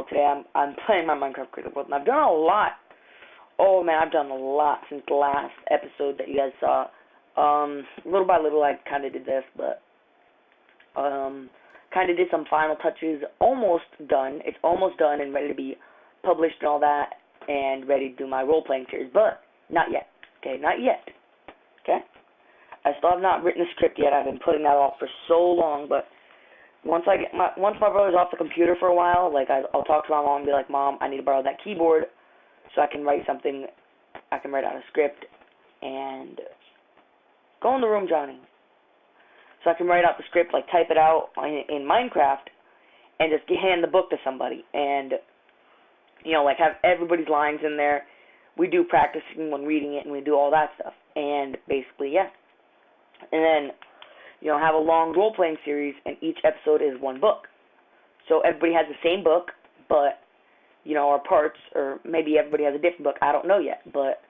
Well, today I'm playing my Minecraft Creative World, and I've done a lot. Oh man, I've done a lot since the last episode that you guys saw. Little by little, I kind of did this, but kind of did some final touches. Almost done. It's almost done and ready to be published and all that, and ready to do my role-playing series, but not yet. Okay, not yet. Okay, I still have not written a script yet. I've been putting that off for so long, but once my brother's off the computer for a while, like I'll talk to my mom and be like, Mom, I need to borrow that keyboard so I can write something. I can write out a script and go in the room, Johnny. So I can write out the script, like type it out in Minecraft, and just hand the book to somebody, and like have everybody's lines in there. We do practicing when reading it, and we do all that stuff, and basically, yeah. And then have a long role-playing series, and each episode is one book. So everybody has the same book, but, our parts, or maybe everybody has a different book. I don't know yet, but,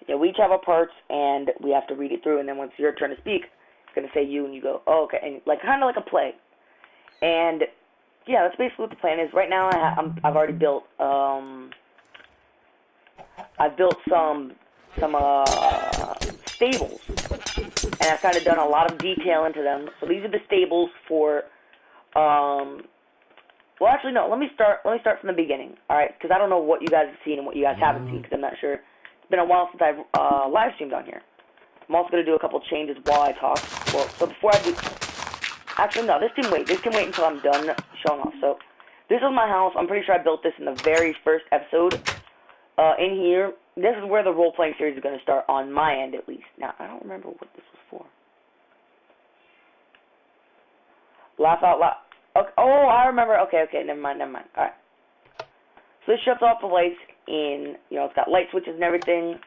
we each have our parts, and we have to read it through, and then once it's your turn to speak, it's going to say you, and you go, oh, okay, and kind of like a play. And, yeah, that's basically what the plan is. Right now, I've already built, I've built some stables, and I've kind of done a lot of detail into them. So these are the stables for, well, actually, no, let me start from the beginning, alright, because I don't know what you guys have seen and what you guys haven't seen, because I'm not sure. It's been a while since I've live streamed on here. I'm also going to do a couple changes while I talk. Well, so before I do, actually, no, this can wait until I'm done showing off. So, this is my house. I'm pretty sure I built this in the very first episode. In here, this is where the role-playing series is going to start, on my end at least. Now, I don't remember what this was for. Laugh out loud. Okay. Oh, I remember. Okay, never mind. Alright. So this shuts off the lights in, it's got light switches and everything.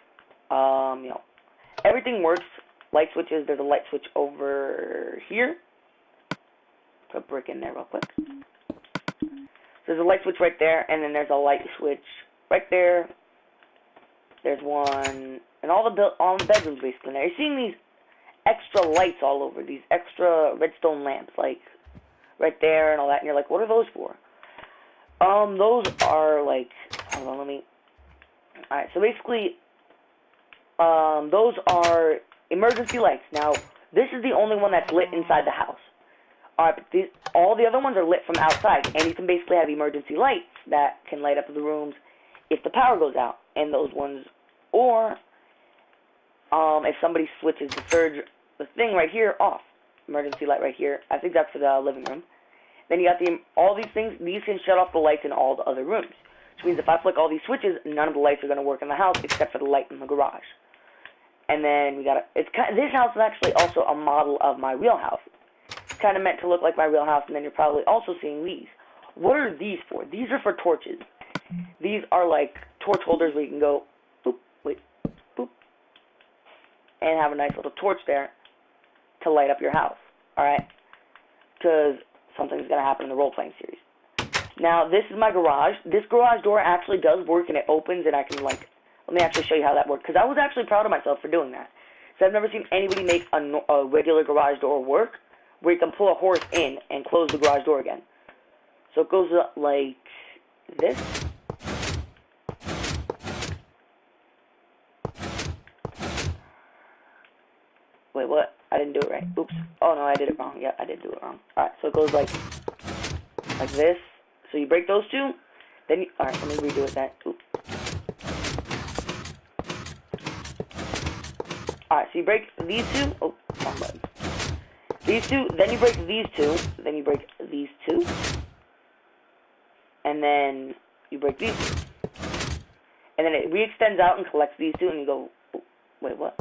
Everything works. Light switches, there's a light switch over here. Put a brick in there real quick. So there's a light switch right there, and then there's a light switch right there. There's one in all the bedrooms basically. Now you're seeing these extra lights all over, these extra redstone lamps, like right there and all that, and you're like, what are those for? Those are like, hold on, alright, so basically, those are emergency lights. Now, this is the only one that's lit inside the house. Alright, but all the other ones are lit from outside, and you can basically have emergency lights that can light up the rooms if the power goes out, and those ones, or, if somebody switches the thing right here off, emergency light right here, I think that's for the living room, then you got all these things, these can shut off the lights in all the other rooms, which means if I flick all these switches, none of the lights are going to work in the house except for the light in the garage. And then we got this house is actually also a model of my real house. It's kind of meant to look like my real house, and then you're probably also seeing these. What are these for? These are for torches. These are like torch holders where you can go, boop, wait, boop, and have a nice little torch there to light up your house, alright? Because something's going to happen in the role-playing series. Now, this is my garage. This garage door actually does work, and it opens, and I can, let me actually show you how that works, because I was actually proud of myself for doing that. So I've never seen anybody make a regular garage door work, where you can pull a horse in and close the garage door again. So it goes up like this. Wait, what? I didn't do it right. Oops. Oh, no, I did it wrong. Yeah, I did do it wrong. Alright, so it goes like this. So you break those two, then you... Alright, let me redo it then. Oops. Alright, so you break these two. Oh, wrong button. These two, then you break these two, then you break these two, and then you break these two. And then it re-extends out and collects these two, and you go, oh, wait, what?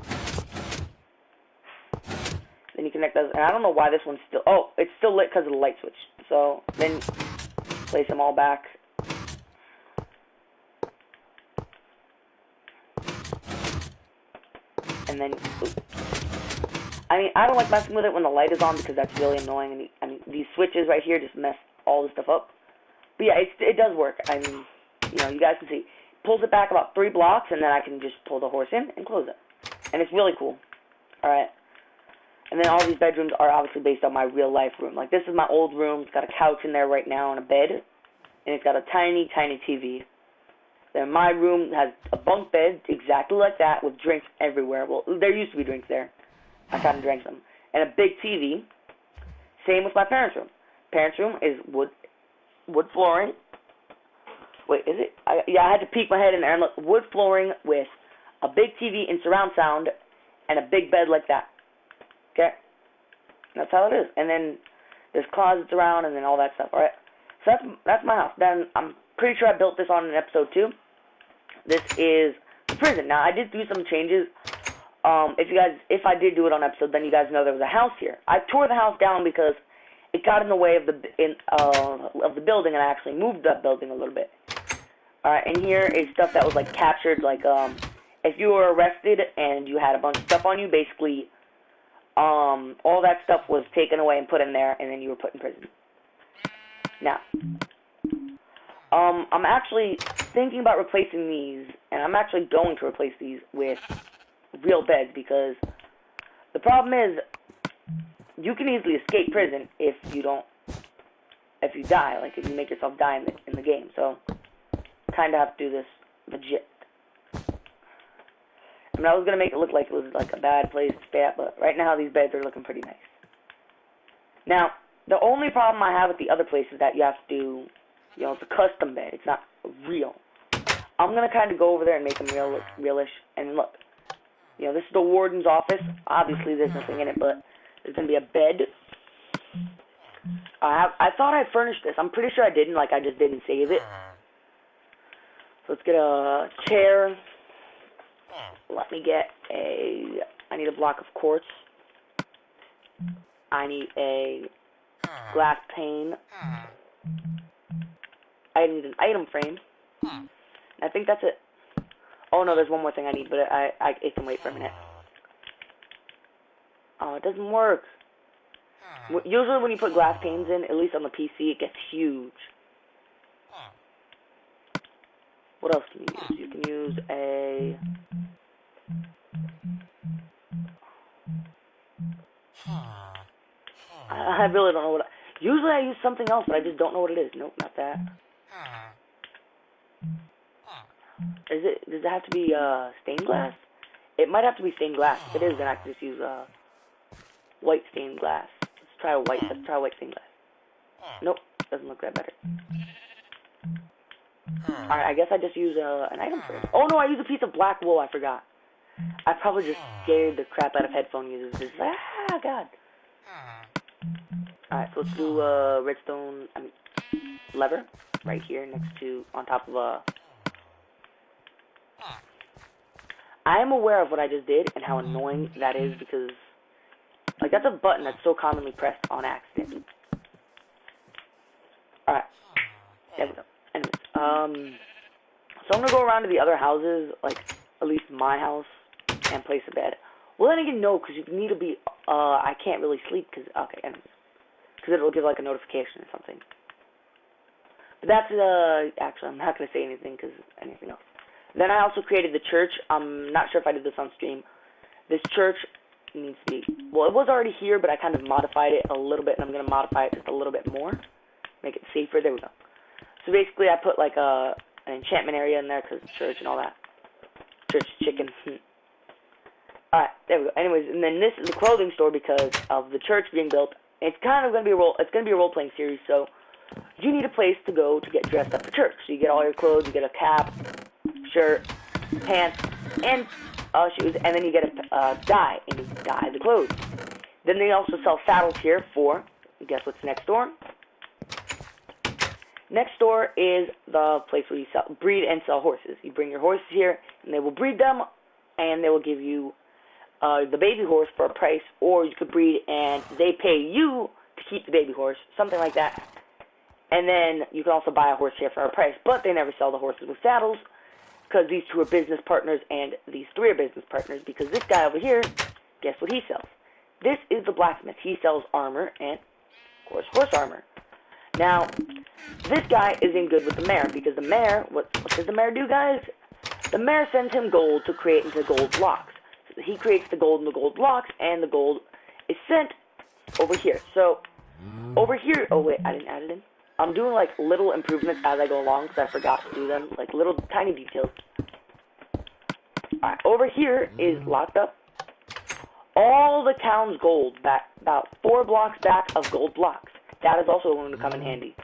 Then you connect those, and I don't know why this one's still, oh, it's still lit because of the light switch. So, then place them all back. And then, oops. I mean, I don't like messing with it when the light is on because that's really annoying. And these switches right here just mess all the stuff up. But yeah, it does work. I mean, you guys can see. Pulls it back about 3 blocks, and then I can just pull the horse in and close it. And it's really cool. Alright. And then all these bedrooms are obviously based on my real life room. Like, this is my old room. It's got a couch in there right now and a bed. and it's got a tiny, tiny TV. Then my room has a bunk bed exactly like that with drinks everywhere. Well, there used to be drinks there. I kind of drank them. And a big TV. Same with my parents' room. Parents' room is wood flooring. Wait, is it? Yeah, I had to peek my head in there and look. Wood flooring with a big TV in surround sound and a big bed like that. Okay? That's how it is. And then there's closets around and then all that stuff. All right? So that's my house. Then I'm pretty sure I built this on in episode 2. This is the prison. Now, I did do some changes. If I did do it on episode, then you guys know there was a house here. I tore the house down because it got in the way of the building, and I actually moved that building a little bit. Alright, and here is stuff that was, like, captured, like, if you were arrested and you had a bunch of stuff on you, basically, all that stuff was taken away and put in there, and then you were put in prison. Now, I'm actually thinking about replacing these, and I'm actually going to replace these with real beds, because the problem is, you can easily escape prison if you die, like if you make yourself die in the game, so kind of have to do this legit. I mean, I was going to make it look like it was like a bad place to stay at, but right now these beds are looking pretty nice. Now, the only problem I have with the other place is that you have to do, it's a custom bed, it's not real. I'm going to kind of go over there and make them realish, and look, this is the warden's office. Obviously there's nothing in it, but there's going to be a bed. I thought I furnished this. I'm pretty sure I didn't, like I just didn't save it. So let's get a chair. Let me get I need a block of quartz. I need a glass pane. I need an item frame. I think that's it. Oh no, there's one more thing I need, but it can wait for a minute. Oh, it doesn't work. Usually when you put glass panes in, at least on the PC, it gets huge. What else can you use? You can use a... I really don't know what... Usually I use something else, but I just don't know what it is. Nope, not that. Does it have to be stained glass? It might have to be stained glass. If it is, then I can just use white stained glass. Let's try white stained glass. Nope, doesn't look that better. Alright, I guess I just use an item frame. Oh no, I use a piece of black wool, I forgot. I probably just scared the crap out of headphone users. God. Alright, so let's do redstone, lever, right here on top of I am aware of what I just did and how annoying that is, because, like, that's a button that's so commonly pressed on accident. Alright, there we go. Anyways, so I'm gonna go around to the other houses, like, at least my house, and place a bed. Well, then again, no, because you need to be, I can't really sleep, because it'll give, like, a notification or something. But that's, actually, I'm not gonna say anything, because anything else. Then I also created the church. I'm not sure if I did this on stream. This church needs to be... Well, it was already here, but I kind of modified it a little bit, and I'm going to modify it just a little bit more. Make it safer. There we go. So basically, I put like an enchantment area in there, because it's church and all that. Church chicken. Alright, there we go. Anyways, and then this is the clothing store because of the church being built. It's kind of going to be a role-playing series, so you need a place to go to get dressed up for church. So you get all your clothes, you get a cap, shirt, pants, and shoes, and then you get a dye, and you dye the clothes. Then they also sell saddles here for, guess what's next door? Next door is the place where you breed and sell horses. You bring your horses here, and they will breed them, and they will give you the baby horse for a price, or you could breed and they pay you to keep the baby horse, something like that. And then you can also buy a horse here for a price, but they never sell the horses with saddles, because these two are business partners, and these three are business partners, because this guy over here, guess what he sells? This is the blacksmith. He sells armor, and, of course, horse armor. Now, this guy is in good with the mayor, because the mayor, what does the mayor do, guys? The mayor sends him gold to create into gold blocks. So he creates the gold in the gold blocks, and the gold is sent over here. So, over here, oh wait, I didn't add it in. I'm doing like little improvements as I go along because I forgot to do them, like little tiny details. Alright, over here is locked up. All the town's gold, about 4 blocks back of gold blocks. That is also going to come in handy.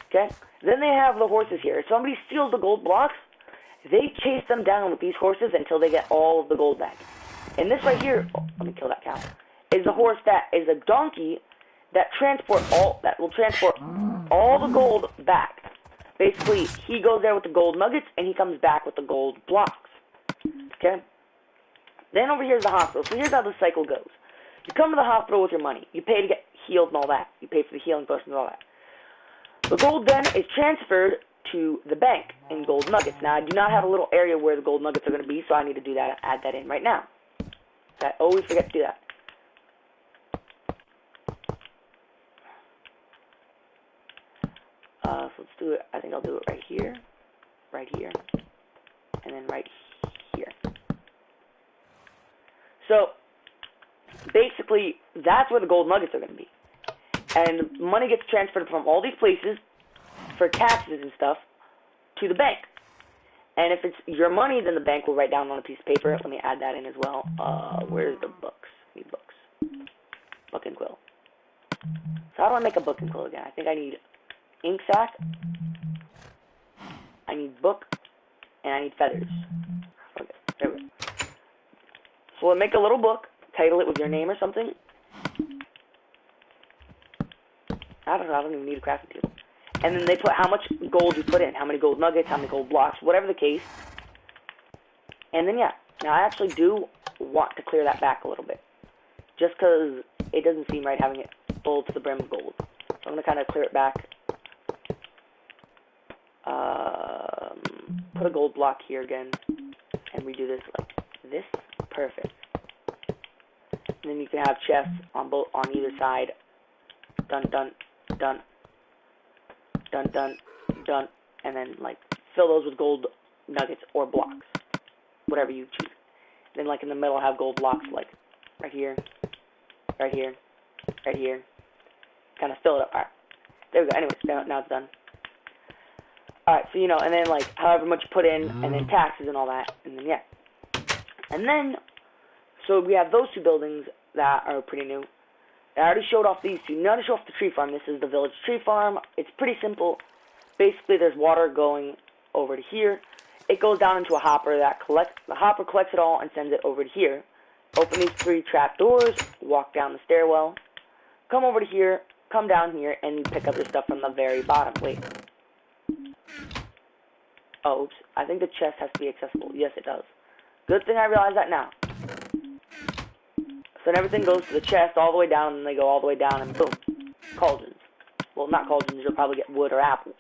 Okay? Then they have the horses here. If somebody steals the gold blocks, they chase them down with these horses until they get all of the gold back. And this right here, oh, let me kill that cow, is a horse that is a donkey that will transport all the gold back. Basically, he goes there with the gold nuggets and he comes back with the gold blocks. Okay? Then over here is the hospital. So here's how the cycle goes. You come to the hospital with your money. You pay to get healed and all that. You pay for the healing potions and all that. The gold then is transferred to the bank in gold nuggets. Now, I do not have a little area where the gold nuggets are going to be, so I need to do that, add that in right now. I always forget to do that. So let's do it. I think I'll do it right here, and then right here. So, basically, that's where the gold nuggets are going to be. And money gets transferred from all these places for taxes and stuff to the bank. And if it's your money, then the bank will write down on a piece of paper. Let me add that in as well. Where's the books? I need books. Book and quill. So how do I make a book and quill again? I think I need ink sac. I need book. And I need feathers. Okay, there we go. So we'll make a little book. Title it with your name or something. I don't know. I don't even need a crafting table. And then they put how much gold you put in, how many gold nuggets, how many gold blocks, whatever the case. And then, yeah. Now, I actually do want to clear that back a little bit. Just because it doesn't seem right having it full to the brim of gold. So I'm going to kind of clear it back. Put a gold block here again. And redo this like this. Perfect. And then you can have chests on either side. Done, done, done. Done, done, done, and then, like, fill those with gold nuggets or blocks, whatever you choose. Then, like, in the middle, have gold blocks, like, right here, right here, right here. Kind of fill it up. Alright, there we go. Anyways, now it's done. Alright, so, you know, and then, like, however much you put in, and then taxes and all that, and then, yeah. And then, so we have those 2 buildings that are pretty new. I already showed off these 2. Now to show off the tree farm. This is the village tree farm. It's pretty simple. Basically, there's water going over to here. It goes down into a hopper that collects. The hopper collects it all and sends it over to here. Open these 3 trap doors. Walk down the stairwell. Come over to here. Come down here, and you pick up your stuff from the very bottom. Wait. Oh, oops. I think the chest has to be accessible. Yes, it does. Good thing I realized that now. So then everything goes to the chest all the way down, and they go all the way down, and boom. Cauldrons. Well, not cauldrons, you'll probably get wood or apples.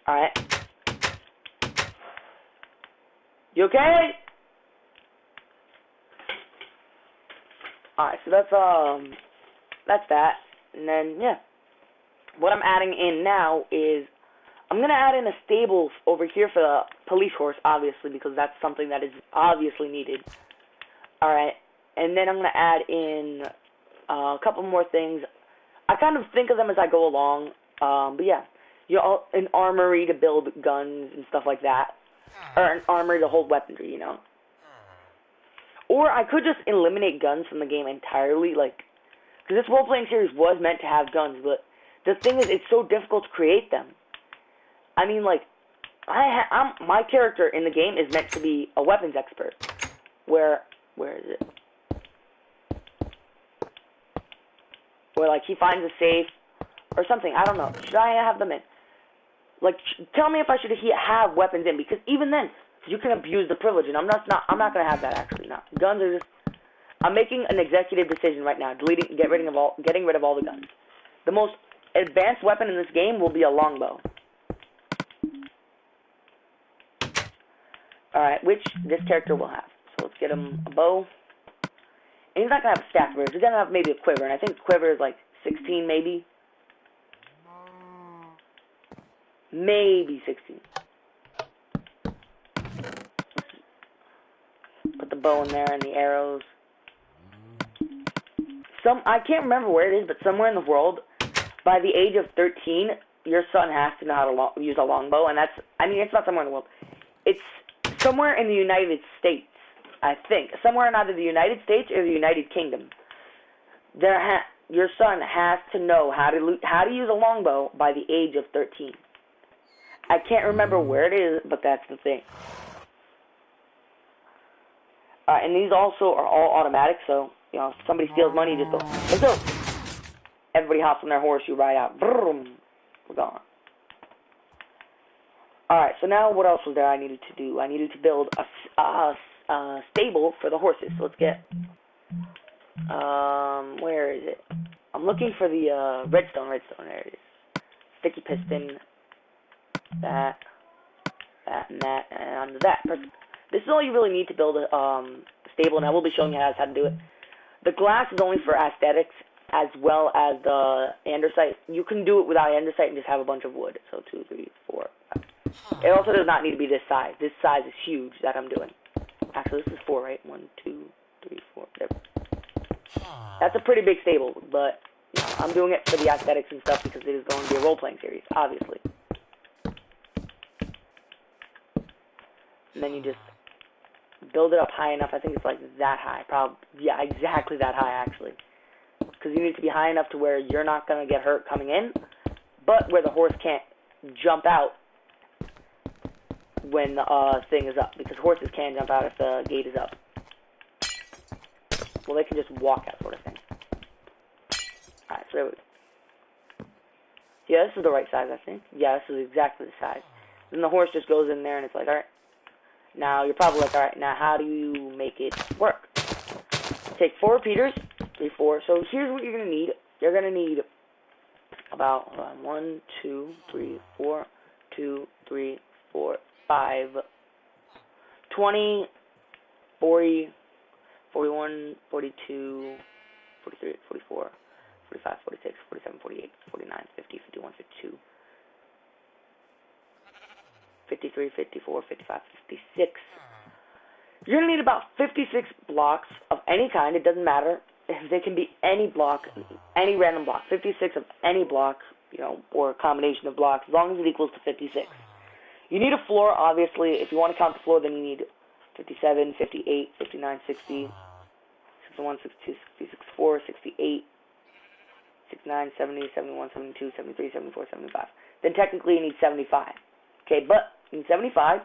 Alright. You okay? Alright, so that's that. And then, yeah. What I'm adding in now is, I'm going to add in a stable over here for the police horse, obviously, because that's something that is obviously needed. Alright. And then I'm going to add in a couple more things. I kind of think of them as I go along. But yeah, an armory to build guns and stuff like that. Or an armory to hold weaponry, you know. Or I could just eliminate guns from the game entirely. Like, because this role-playing series was meant to have guns, but the thing is, it's so difficult to create them. I mean, like, my character in the game is meant to be a weapons expert. Where is it? Where, like, he finds a safe or something. I don't know. Should I have them in? Like, tell me if I should have weapons in, because even then, you can abuse the privilege, and I'm not gonna have that, actually. No. Guns are just... I'm making an executive decision right now, getting rid of all the guns. The most advanced weapon in this game will be a longbow. Alright, which this character will have. So let's get him a bow. And he's not going to have a staff of He's going to have maybe a quiver. And I think the quiver is like 16, maybe. Maybe 16. Put the bow in there and the arrows. I can't remember where it is, but somewhere in the world, by the age of 13, your son has to know how to use a longbow, and it's not somewhere in the world. It's somewhere in the United States, I think. Somewhere in either the United States or the United Kingdom. Your son has to know how to use a longbow by the age of 13. I can't remember where it is, but that's the thing. And these also are all automatic, so, if somebody steals money, you just go, let's go. Everybody hops on their horse, you ride out. Boom. We're gone. Alright, so now what else was there I needed to do? I needed to build a stable for the horses. So let's get, where is it? I'm looking for the, redstone, there it is. Sticky piston, that, and that, and that. This is all you really need to build a, stable, and I will be showing you guys how to do it. The glass is only for aesthetics, as well as the andesite. You can do it without andesite and just have a bunch of wood. So 2, 3, 4, 5. It also does not need to be this size. This size is huge that I'm doing. Actually, this is 4, right? 1, 2, 3, 4. There. That's a pretty big stable, but I'm doing it for the aesthetics and stuff because it is going to be a role-playing series, obviously. And then you just build it up high enough. I think it's like that high. Yeah, exactly that high, actually. Because you need to be high enough to where you're not going to get hurt coming in, but where the horse can't jump out when the thing is up. Because horses can jump out if the gate is up. Well, they can just walk out, sort of thing. Alright, so there we go. Yeah, this is the right size, I think. Yeah, this is exactly the size. Then the horse just goes in there and it's like, alright. Now, you're probably like, alright, now how do you make it work? Take 4 repeaters, 3, 4. So here's what you're going to need. You're going to need about 1, 2, 3, 4, 2, 3, 4, 5, 20, 40, 41, 42, 43, 44, 45, 46, 47, 48, 49, 50, 51, 52, 53, 54, 55, 56. You're going to need about 56 blocks of any kind. It doesn't matter. They can be any block, any random block. 56 of any block, or a combination of blocks, as long as it equals to 56. You need a floor, obviously. If you want to count the floor, then you need 57, 58, 59, 60, 61, 62, 63, 64, 68, 69, 70, 71, 72, 73, 74, 75. Then technically you need 75. Okay, but you need 75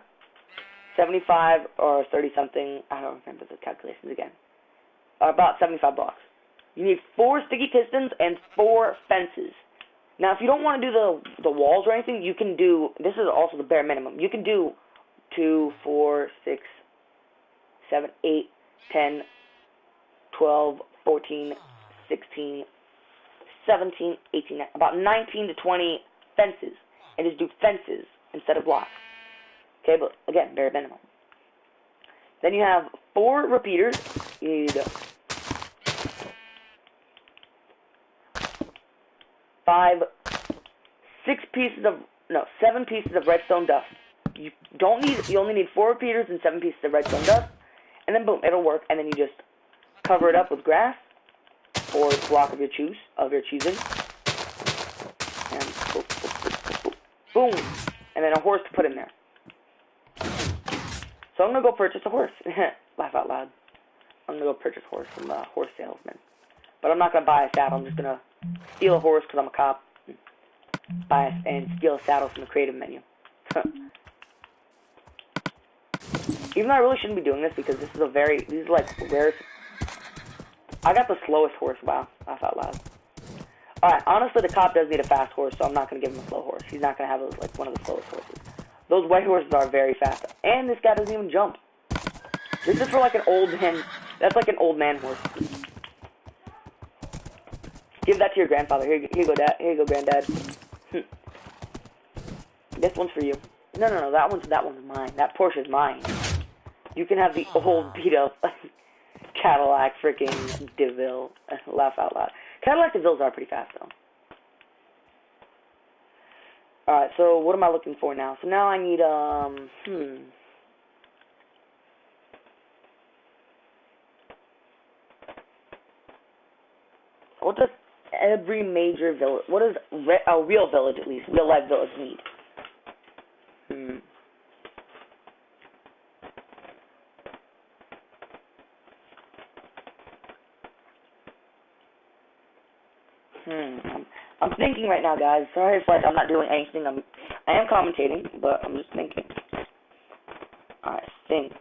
or 30-something, I don't remember the calculations again, about 75 blocks. You need 4 sticky pistons and 4 fences. Now, if you don't want to do the walls or anything, you can do, this is also the bare minimum, you can do 2, 4, 6, 7, 8, 10, 12, 14, 16, 17, 18, about 19 to 20 fences, and just do fences instead of blocks. Okay, but again, bare minimum. Then you have 4 repeaters. You need 7 pieces of redstone dust. You only need 4 repeaters and 7 pieces of redstone dust, and then boom, it'll work. And then you just cover it up with grass or a block of your choosing, and boom, and then a horse to put in there. So I'm gonna go purchase a horse. Laugh out loud. I'm gonna go purchase a horse from a horse salesman. But I'm not gonna buy a saddle. I'm just gonna steal a horse because I'm a cop. And steal a saddle from the creative menu. Even though I really shouldn't be doing this because these are like rare. I got the slowest horse. Wow, laugh out loud. Alright, honestly, the cop does need a fast horse, so I'm not gonna give him a slow horse. He's not gonna have like one of the slowest horses. Those white horses are very fast. And this guy doesn't even jump. This is for like an old man. That's like an old man horse. Give that to your grandfather. Here you go, Dad. Here you go, Granddad. This one's for you. No. That one's mine. That Porsche's mine. You can have the old beat up Cadillac freaking DeVille. Laugh out loud. Cadillac DeVilles are pretty fast though. Alright, so what am I looking for now? So now I need, I'll just every major village? What does a real village, at least, real life village need? I'm thinking right now, guys. Sorry if I'm not doing anything. I am commentating, but I'm just thinking. I think.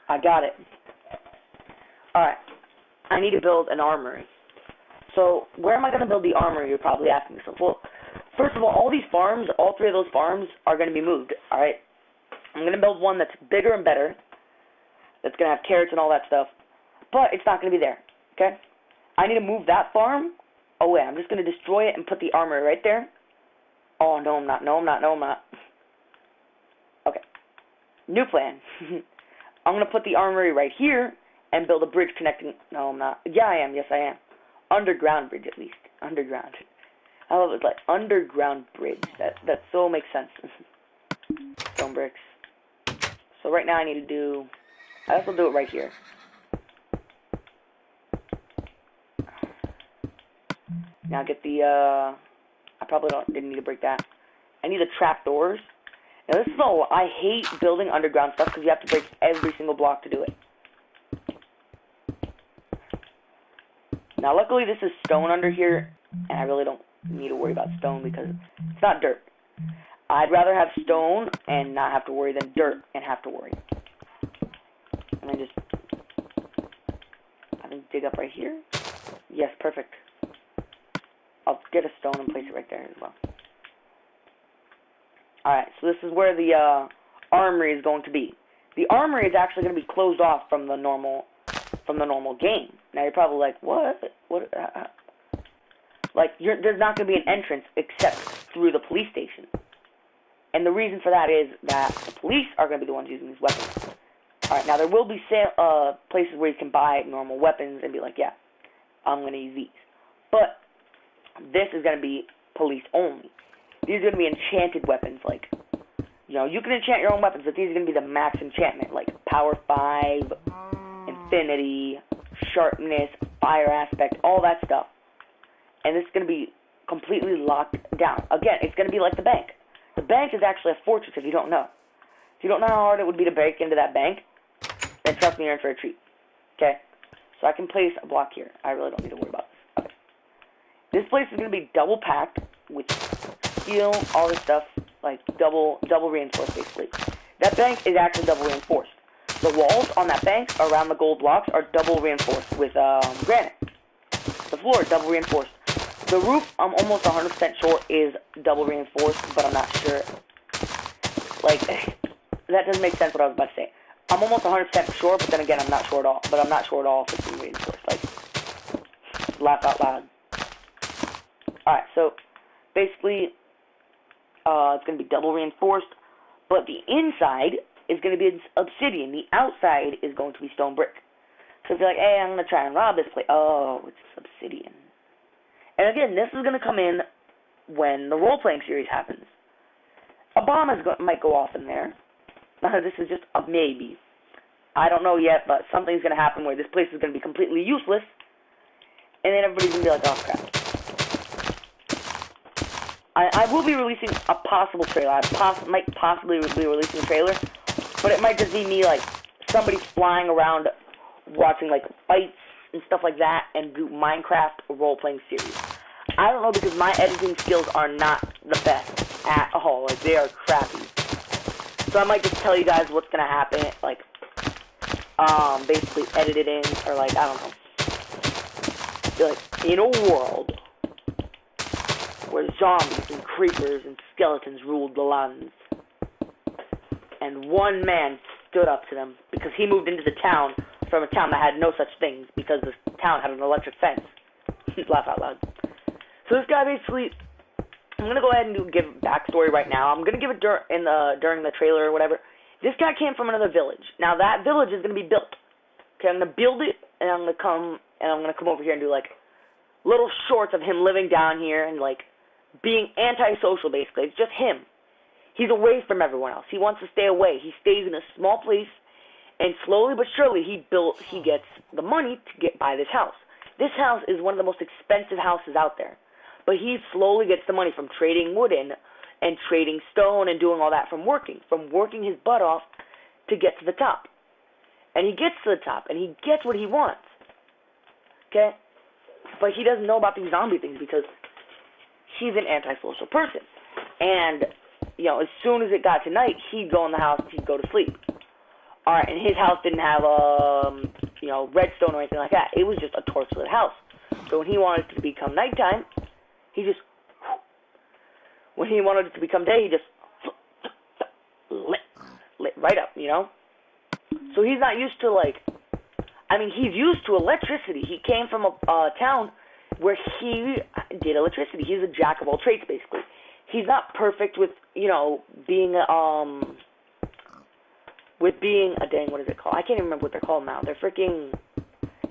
I got it. Alright. I need to build an armory. So, where am I going to build the armory, you're probably asking yourself. Well, first of all these farms, all three of those farms are going to be moved, alright? I'm going to build one that's bigger and better, that's going to have carrots and all that stuff, but it's not going to be there, okay? I need to move that farm away. I'm just going to destroy it and put the armory right there. Oh, no, I'm not. Okay. New plan. I'm going to put the armory right here and build a bridge connecting. No, I'm not. Yeah, I am. Yes, I am. Underground bridge, at least. Underground. I love it. Like, underground bridge. That so makes sense. Stone bricks. So right now I need to do... I also do it right here. Now get the, I probably didn't need to break that. I need the trapdoors. Now this is all, I hate building underground stuff because you have to break every single block to do it. Now luckily this is stone under here, and I really don't need to worry about stone because it's not dirt. I'd rather have stone and not have to worry than dirt and have to worry. And then I think dig up right here. Yes, perfect. I'll get a stone and place it right there as well. Alright, so this is where the armory is going to be. The armory is actually going to be closed off from the normal game. Now you're probably like, what? Like, there's not going to be an entrance except through the police station. And the reason for that is that the police are going to be the ones using these weapons. Alright, now there will be places where you can buy normal weapons and be like, yeah, I'm going to use these. But this is going to be police only. These are going to be enchanted weapons, like, you know, you can enchant your own weapons, but these are going to be the max enchantment, like Power 5, Infinity, Sharpness, Fire Aspect, all that stuff. And this is going to be completely locked down. Again, it's going to be like the bank. The bank is actually a fortress if you don't know. If you don't know how hard it would be to break into that bank, then trust me, you're in for a treat. Okay? So I can place a block here. I really don't need to worry about this. Okay. This place is going to be double packed with steel, all this stuff, like double reinforced basically. That bank is actually double reinforced. The walls on that bank around the gold blocks are double reinforced with granite. The floor is double reinforced. The roof, I'm almost 100% sure, is double reinforced, but I'm not sure. Like, that doesn't make sense what I was about to say. I'm almost 100% sure, but then again, I'm not sure at all. But I'm not sure at all if it's being reinforced. Like, laugh out loud. Alright, so, basically, it's going to be double reinforced, but the inside is going to be obsidian. The outside is going to be stone brick. So if you're like, hey, I'm going to try and rob this place. Oh, it's obsidian. And again, this is going to come in when the role-playing series happens. A bomb might go off in there. This is just a maybe. I don't know yet, but something's going to happen where this place is going to be completely useless. And then everybody's going to be like, oh, crap. I will be releasing a possible trailer. I might possibly be releasing a trailer. But it might just be me, like, somebody flying around watching, like, fights and stuff like that and do Minecraft role-playing series. I don't know because my editing skills are not the best at all. Like, they are crappy. So I might just tell you guys what's going to happen, like, basically edit it in, or, like, I don't know. Be like, in a world where zombies and creepers and skeletons ruled the lands, and one man stood up to them because he moved into the town from a town that had no such things because the town had an electric fence. Laugh out loud. So this guy basically, I'm gonna go ahead and give backstory right now. I'm gonna give it during the trailer or whatever. This guy came from another village. Now that village is gonna be built. Okay, I'm gonna build it, and I'm gonna come over here and do like little shorts of him living down here and like being antisocial. Basically, it's just him. He's away from everyone else. He wants to stay away. He stays in a small place, and slowly but surely he gets the money to buy this house. This house is one of the most expensive houses out there. But he slowly gets the money from trading wood and trading stone and doing all that from working his butt off to get to the top. And he gets to the top, and he gets what he wants. Okay? But he doesn't know about these zombie things because he's an antisocial person. And, as soon as it got to night, he'd go in the house, he'd go to sleep. Alright, and his house didn't have, redstone or anything like that. It was just a torchlit house. So when he wanted it to become nighttime, when he wanted it to become day, he just lit right up, So he's not used to, he's used to electricity. He came from a town where he did electricity. He's a jack of all trades, basically. He's not perfect with, being what is it called? I can't even remember what they're called now.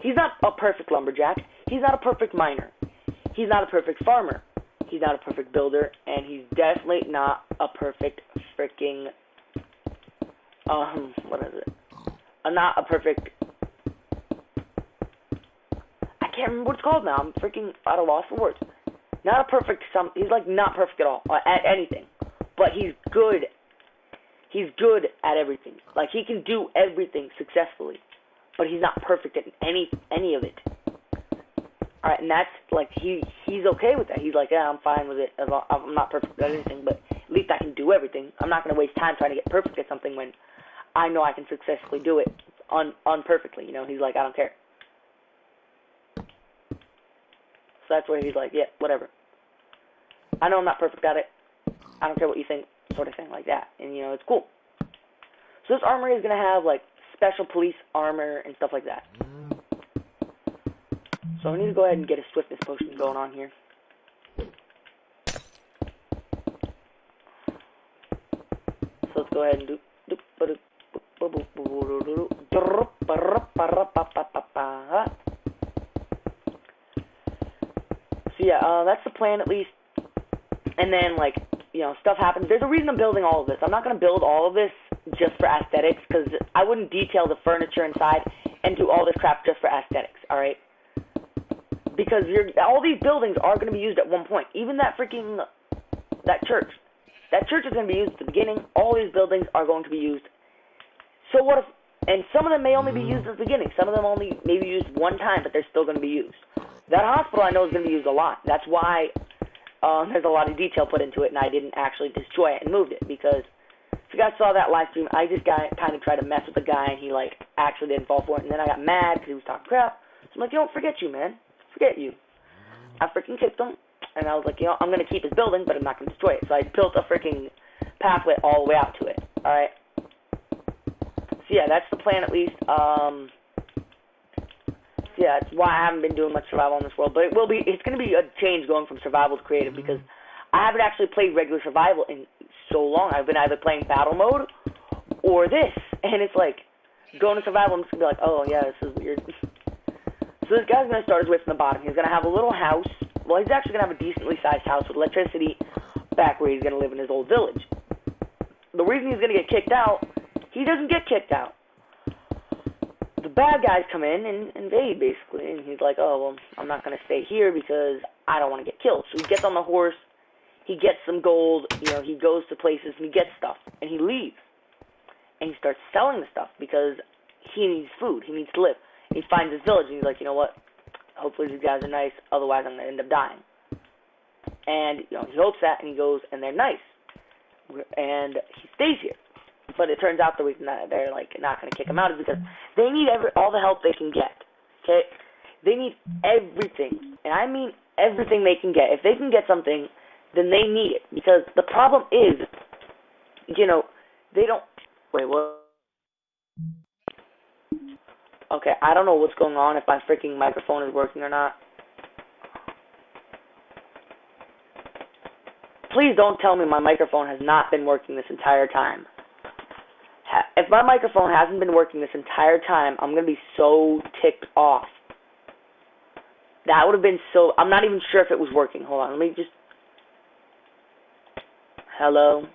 He's not a perfect lumberjack. He's not a perfect miner. He's not a perfect farmer. He's not a perfect builder, and he's definitely not a perfect freaking, not a perfect, I can't remember what it's called now. I'm freaking at a loss for words. Not a perfect, he's not perfect at all, at anything, but he's good. He's good at everything. He can do everything successfully, but he's not perfect at any of it. Alright, and that's, he's okay with that. He's like, yeah, I'm fine with it. I'm not perfect at anything, but at least I can do everything. I'm not going to waste time trying to get perfect at something when I know I can successfully do it unperfectly. He's like, I don't care. So that's where he's like, yeah, whatever. I know I'm not perfect at it. I don't care what you think, sort of thing like that. And, it's cool. So this armory is going to have, special police armor and stuff like that. So I need to go ahead and get a swiftness potion going on here. So let's go ahead and do. So yeah, that's the plan at least. And then stuff happens. There's a reason I'm building all of this. I'm not going to build all of this just for aesthetics because I wouldn't detail the furniture inside and do all this crap just for aesthetics. All right. Because all these buildings are going to be used at one point. Even that church. That church is going to be used at the beginning. All these buildings are going to be used. So what if, and some of them may only be used at the beginning. Some of them only may be used one time, but they're still going to be used. That hospital I know is going to be used a lot. That's why there's a lot of detail put into it, and I didn't actually destroy it and moved it. Because if you guys saw that live stream, I just kind of tried to mess with the guy, and he actually didn't fall for it. And then I got mad because he was talking crap. So I'm like, forget you, man. Forget you. I freaking kicked him, and I was like, I'm going to keep his building, but I'm not going to destroy it. So I built a freaking pathway all the way out to it. Alright? So yeah, that's the plan at least. So yeah, that's why I haven't been doing much survival in this world. But it's going to be a change going from survival to creative because I haven't actually played regular survival in so long. I've been either playing battle mode or this. And it's going to survival, I'm just going to be like, oh yeah, this is weird. So this guy's going to start his way from the bottom. He's going to have a little house. Well, he's actually going to have a decently sized house with electricity back where he's going to live in his old village. The reason he's going to get kicked out, he doesn't get kicked out. The bad guys come in and invade, basically. And he's like, oh, well, I'm not going to stay here because I don't want to get killed. So he gets on the horse. He gets some gold. He goes to places and he gets stuff. And he leaves. And he starts selling the stuff because he needs food. He needs to live. He finds his village, and he's like, you know what? Hopefully these guys are nice, otherwise I'm going to end up dying. And, he hopes that, and he goes, and they're nice. And he stays here. But it turns out the reason that they're, not going to kick him out is because they need all the help they can get. Okay? They need everything. And I mean everything they can get. If they can get something, then they need it. Because the problem is, they don't... Wait, what? Okay, I don't know what's going on, if my freaking microphone is working or not. Please don't tell me my microphone has not been working this entire time. If my microphone hasn't been working this entire time, I'm going to be so ticked off. That would have been so... I'm not even sure if it was working. Hold on, let me just... Hello?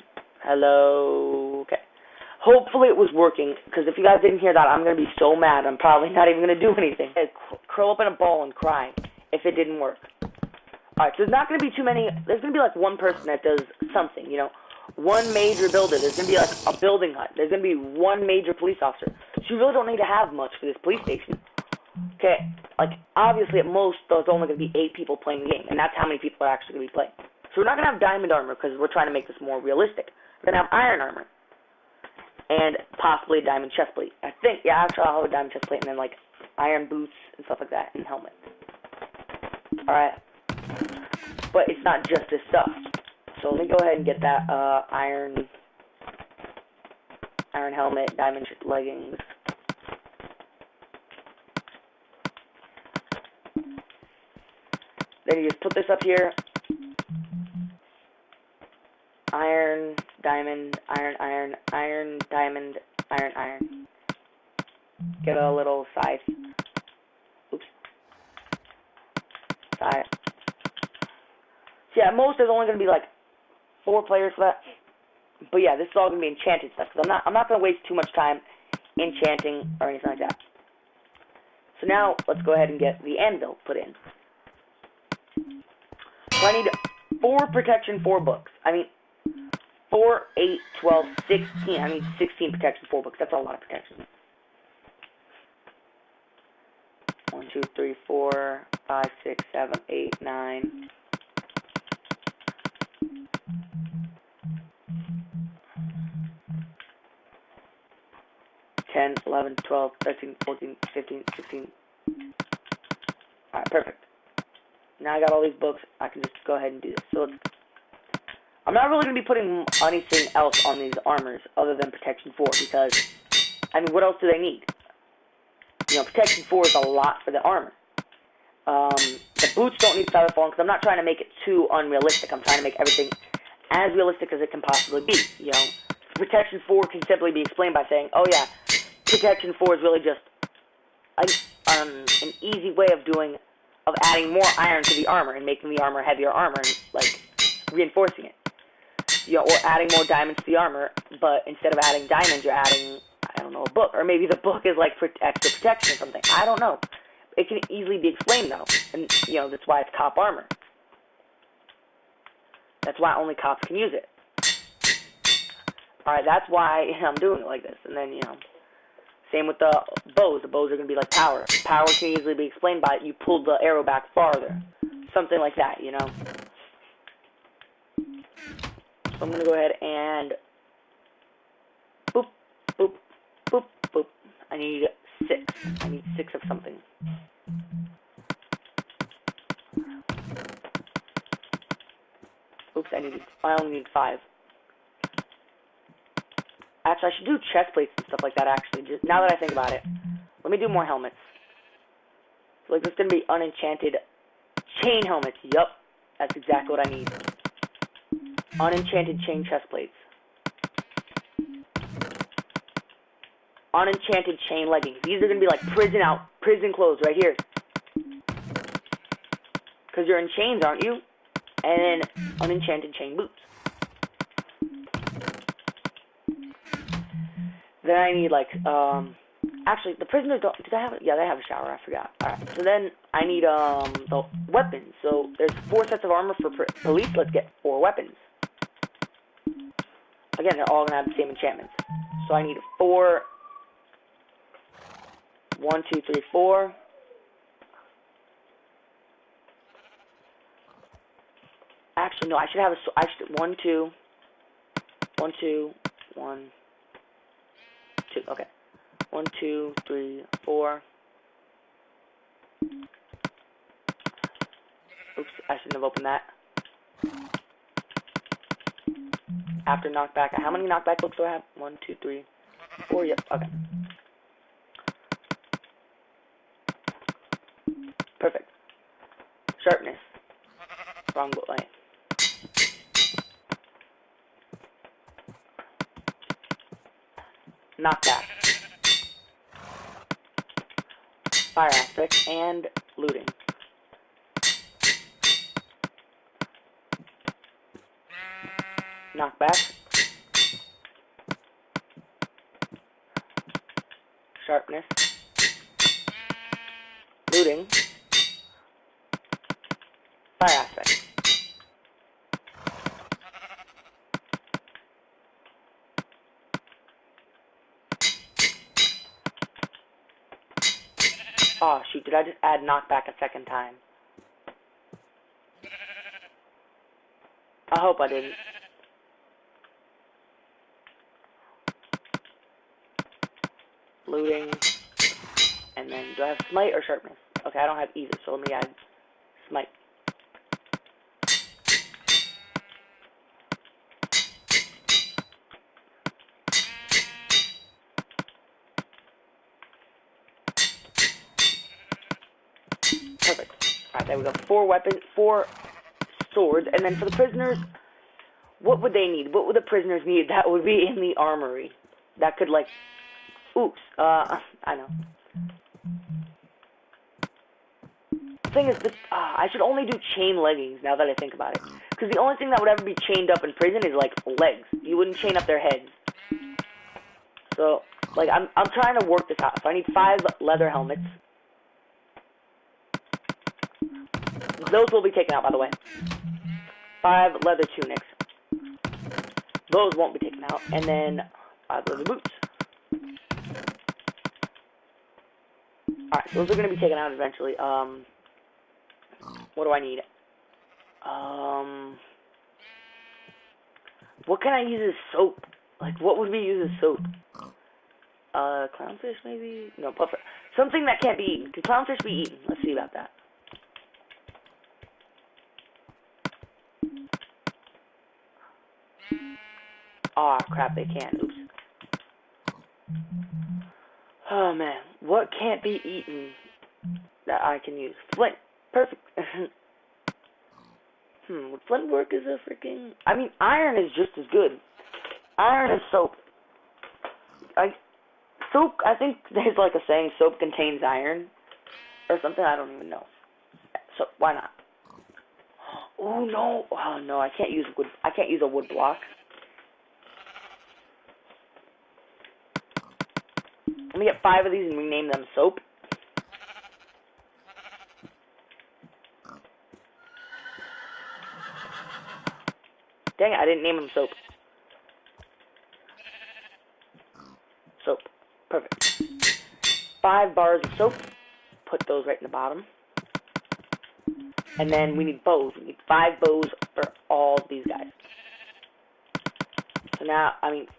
Hello? Okay. Hopefully it was working, because if you guys didn't hear that, I'm going to be so mad. I'm probably not even going to do anything. Curl up in a ball and cry if it didn't work. Alright, so there's not going to be too many... There's going to be like one person that does something, you know. One major builder. There's going to be like a building hut. There's going to be one major police officer. So you really don't need to have much for this police station. Okay, like, obviously at most, there's only going to be 8 people playing the game, and that's how many people are actually going to be playing. So we're not going to have diamond armor, because we're trying to make this more realistic. We're going to have iron armor, and possibly a diamond chest plate. I think, yeah, actually I'll have a diamond chest plate, and then, like, iron boots and stuff like that, and helmet. Alright, but it's not just this stuff. So let me go ahead and get that, iron helmet, diamond leggings. Then you just put this up here. Iron, diamond, iron, iron, iron, diamond, iron, iron. Get a little scythe. Oops. Scythe. So yeah, at most there's only going to be like 4 players for that. But yeah, this is all going to be enchanted stuff, because I'm not going to waste too much time enchanting or anything like that. So now, let's go ahead and get the anvil put in. So I need 4 protection, 4 books. I mean, 4, 8, 12, 16. I need 16 protection, 4 books. That's a lot of protection. 1, 2, 3, 4, 5, 6, 7, 8, 9. 10, 11, 12, 13, 14, 15, 16. Alright, perfect. Now I got all these books, I can just go ahead and do this. So I'm not really going to be putting anything else on these armors other than Protection 4, because, I mean, what else do they need? You know, Protection 4 is a lot for the armor. The boots don't need feather falling, because I'm not trying to make it too unrealistic. I'm trying to make everything as realistic as it can possibly be, you know. Protection 4 can simply be explained by saying, oh yeah, Protection 4 is really just an easy way of adding more iron to the armor and making the armor heavier armor and, like, reinforcing it. You know, or adding more diamonds to the armor, but instead of adding diamonds, you're adding, I don't know, a book. Or maybe the book is, like, for extra protection or something. I don't know. It can easily be explained, though. And, you know, that's why it's cop armor. That's why only cops can use it. Alright, that's why I'm doing it like this. And then, you know, same with the bows. The bows are going to be like power. Power can easily be explained by you pulled the arrow back farther. Something like that, you know. So I'm going to go ahead and boop, boop, boop, boop. I need 6. I need 6 of something. Oops, I only need 5. Actually, I should do chest plates and stuff like that, actually, just now that I think about it. Let me do more helmets. So, like, there's going to be unenchanted chain helmets. Yup, that's exactly what I need. Unenchanted chain chest plates. Unenchanted chain leggings. These are going to be like prison clothes right here. Because you're in chains, aren't you? And then unenchanted chain boots. Then I need, like, actually, the prisoners don't, do they have, yeah, they have a shower, I forgot. Alright, so then I need, the weapons. So there's 4 sets of armor for police, let's get 4 weapons. Again, they're all gonna have the same enchantments. So I need 4, 1, 2, 3, 4. Actually, no, I should have 1, 2, 1, 2, 1, 2, okay. 1, 2, 3, 4. Oops, I shouldn't have opened that. After knockback, how many knockback books do I have? 1, 2, 3, 4, yep, okay. Perfect. Sharpness. Wrong book, right. knockback, fire aspect, and looting. Knockback, sharpness, looting, fire aspect. Oh shoot, did I just add knockback a second time? I hope I didn't. Looting, and then do I have smite or sharpness? Okay, I don't have either, so let me add smite. Perfect. Alright, there we go. 4 weapons, 4 swords, and then for the prisoners, what would they need? What would the prisoners need? That would be in the armory. That could, like, oops, I know. The thing is, I should only do chain leggings now that I think about it. Because the only thing that would ever be chained up in prison is, like, legs. You wouldn't chain up their heads. So, like, I'm trying to work this out. So I need 5 leather helmets. Those will be taken out, by the way. 5 leather tunics. Those won't be taken out. And then 5 leather boots. Alright, so those are going to be taken out eventually. What do I need? What can I use as soap? Like, what would we use as soap? Clownfish, maybe? No, puffer. Something that can't be eaten. Can clownfish be eaten? Let's see about that. Aw, crap, they can. Oops. Oh, man. What can't be eaten that I can use? Flint. Perfect. Would flint work as a freaking... I mean, iron is just as good. Iron is soap. Soap, I think there's like a saying, soap contains iron. Or something, I don't even know. So, why not? Oh, no. Oh, no, I can't use wood. I can't use a wood block. Let me get 5 of these and rename them soap. Dang it, I didn't name them soap. Soap. Perfect. 5 bars of soap. Put those right in the bottom. And then we need bows. We need 5 bows for all these guys. So now,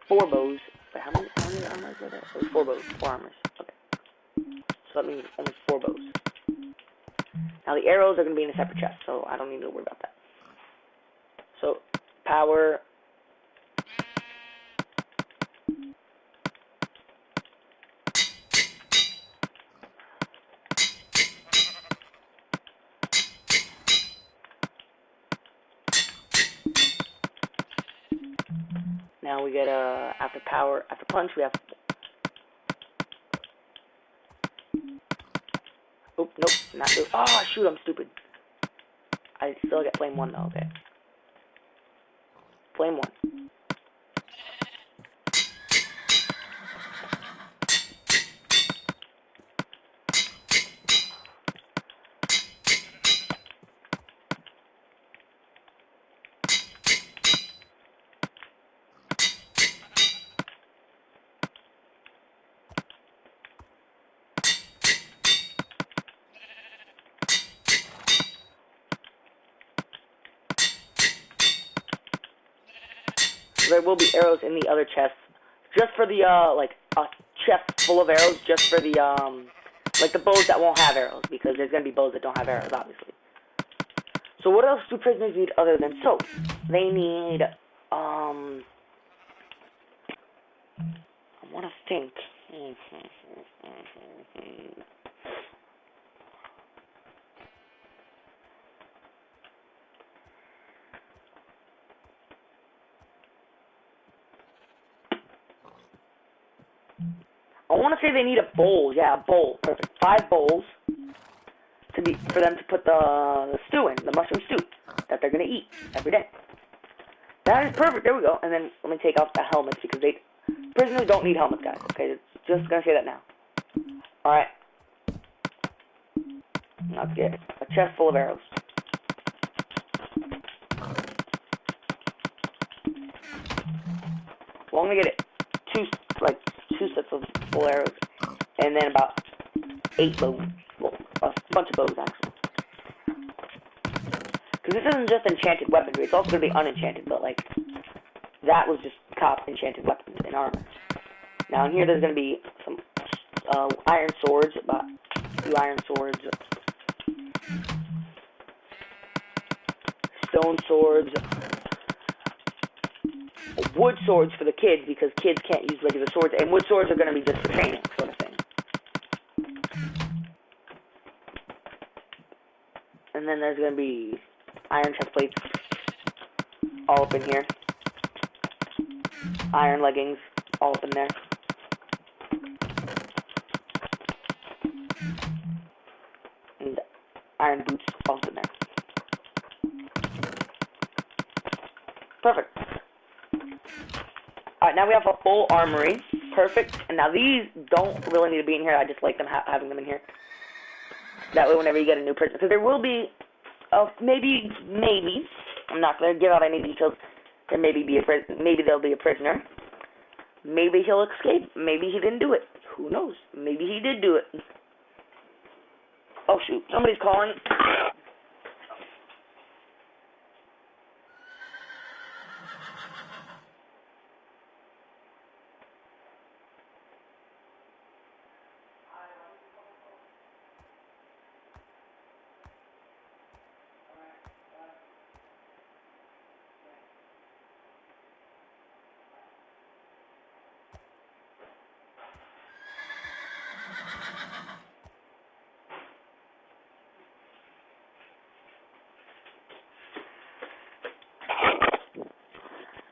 4 bows. Wait, how many armors are there? Oh, 4 bows. 4 armors. Okay. So that means only 4 bows. Now the arrows are going to be in a separate chest, so I don't need to worry about that. So, power. Now we get, after power, after punch, we have... Oop, nope, not good. Oh, shoot, I'm stupid. I still get flame 1, though, okay. Flame 1. There will be arrows in the other chests, just for the, like, a chest full of arrows, just for the, like, the bows that won't have arrows, because there's gonna be bows that don't have arrows, obviously. So what else do prisoners need other than soap? They need, I wanna think. I want to say they need a bowl. Yeah, a bowl. Perfect. 5 bowls for them to put the stew in, the mushroom stew that they're gonna eat every day. That is perfect. There we go. And then let me take off the helmets because prisoners don't need helmets, guys. Okay, just gonna say that now. All right. Let's get a chest full of arrows. Well, I'm gonna get it two sets of full arrows, and then about 8 bows. Well, a bunch of bows actually. Because this isn't just enchanted weaponry; it's also gonna be unenchanted. But like, that was just top enchanted weapons and armor. Now in here, there's gonna be some iron swords, about 2 iron swords, stone swords, wood swords for the kids because kids can't use regular swords, and wood swords are going to be just for training, sort of thing. And then there's going to be iron chest plates all up in here, iron leggings all up in there, and iron boots all up in there. Perfect. Alright, now we have a full armory. Perfect. And now these don't really need to be in here. I just like them having them in here. That way whenever you get a new prisoner. Because there will be, maybe, I'm not going to give out any details. There maybe there'll be a prisoner. Maybe he'll escape. Maybe he didn't do it. Who knows? Maybe he did do it. Oh shoot, somebody's calling.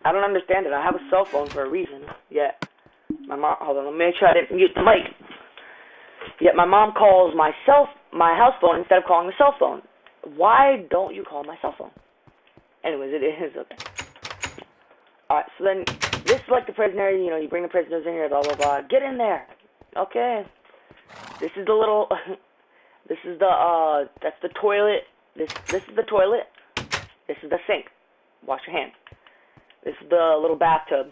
I don't understand it. I have a cell phone for a reason. Yet, my mom. Hold on, let me make sure I didn't mute the mic. Yet my mom calls my house phone instead of calling the cell phone. Why don't you call my cell phone? Anyways, it is okay. Alright, so then this is like the prisoner. You know, you bring the prisoners in here. Blah blah blah. Get in there. Okay. This is the little. This is the that's the toilet. This is the toilet. This is the sink. Wash your hands. This is the little bathtub.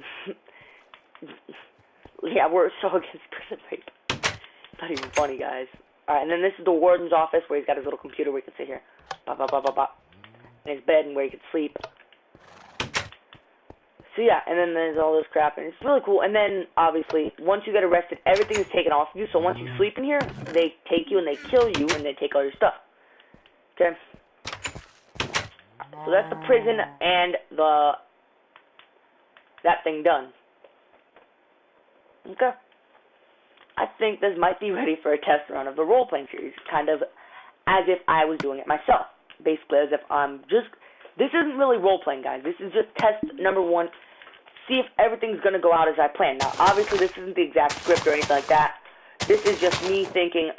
Yeah, we're so against prison rape. It's not even funny, guys. Alright, and then this is the warden's office where he's got his little computer where he can sit here. Blah, blah, blah, blah, blah. And his bed and where he can sleep. So yeah, and then there's all this crap, and it's really cool. And then, obviously, once you get arrested, everything is taken off of you. So once you sleep in here, they take you and they kill you and they take all your stuff. Okay? So that's the prison and that thing done. Okay. I think this might be ready for a test run of the role-playing series, kind of as if I was doing it myself. Basically, as if this isn't really role-playing, guys. This is just test number 1. See if everything's going to go out as I planned. Now, obviously, this isn't the exact script or anything like that. This is just me thinking,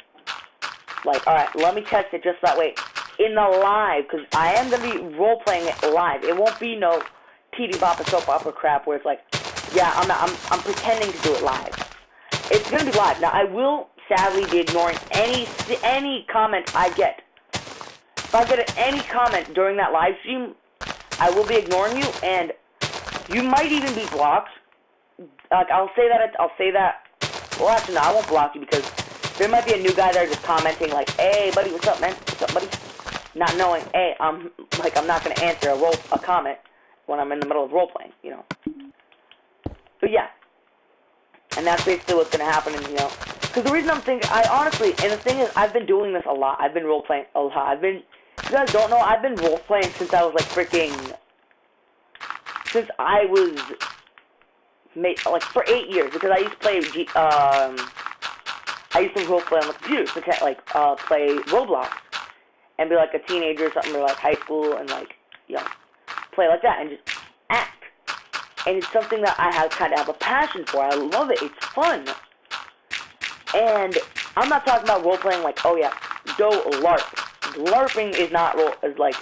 like, alright, let me test it just that way in the live, because I am going to be role-playing it live. It won't be no TD Boppa soap opera crap where it's like, yeah, I'm pretending to do it live. It's gonna be live. Now I will sadly be ignoring any comment I get. If I get any comment during that live stream, I will be ignoring you, and you might even be blocked. Like I'll say that. Well, actually, no, I won't block you because there might be a new guy there just commenting like, "Hey, buddy, what's up, man? What's up, buddy?" Not knowing, hey, I'm not gonna answer a comment when I'm in the middle of role-playing, you know. But yeah. And that's basically what's going to happen, and, you know. Because the reason I'm thinking, and the thing is, I've been doing this a lot. I've been role-playing a lot. You guys don't know, I've been role-playing since I was, like, since I was, like, for 8 years. Because I used to play, I used to role-play on the computer, play Roblox. And be, like, a teenager or something, or, like, high school, and, like, you know, play like that, and just act. And it's something that I kind of have a passion for. I love it. It's fun. And I'm not talking about role-playing like, oh yeah, go LARP. LARPing is not is like,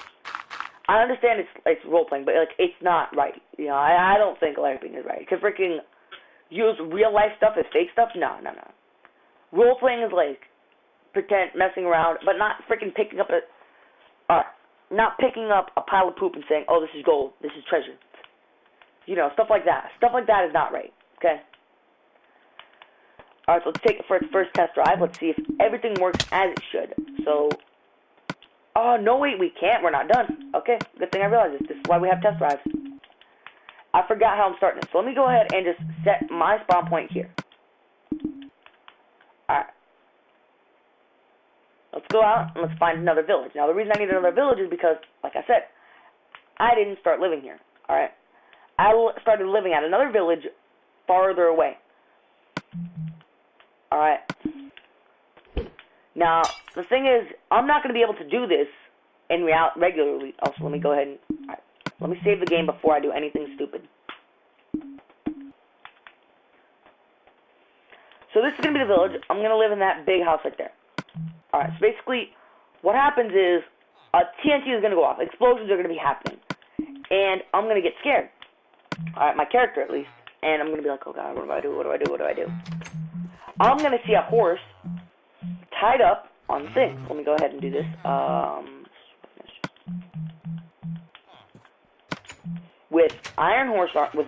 I understand it's role-playing, but like, it's not right. You know, I don't think LARPing is right. To freaking use real-life stuff as fake stuff? No. Role-playing is like, pretend, messing around, but not freaking picking up not picking up a pile of poop and saying, oh, this is gold, this is treasure. You know, stuff like that. Stuff like that is not right, okay? Alright, so let's take it for its first test drive. Let's see if everything works as it should. So, oh, no, wait, we can't. We're not done. Okay, good thing I realized this. This is why we have test drives. I forgot how I'm starting this. So let me go ahead and just set my spawn point here. Alright. Let's go out and let's find another village. Now, the reason I need another village is because, like I said, I didn't start living here. Alright? I started living at another village farther away. Alright. Now, the thing is, I'm not going to be able to do this in regularly. Also, let me go ahead and... Alright. Let me save the game before I do anything stupid. So this is going to be the village. I'm going to live in that big house right there. Alright, so basically, what happens is, TNT is going to go off. Explosions are going to be happening. And I'm going to get scared. Alright, my character at least. And I'm going to be like, oh god, what do I do? What do I do? What do I do? I'm going to see a horse tied up on the thing. Let me go ahead and do this. With iron horse armor,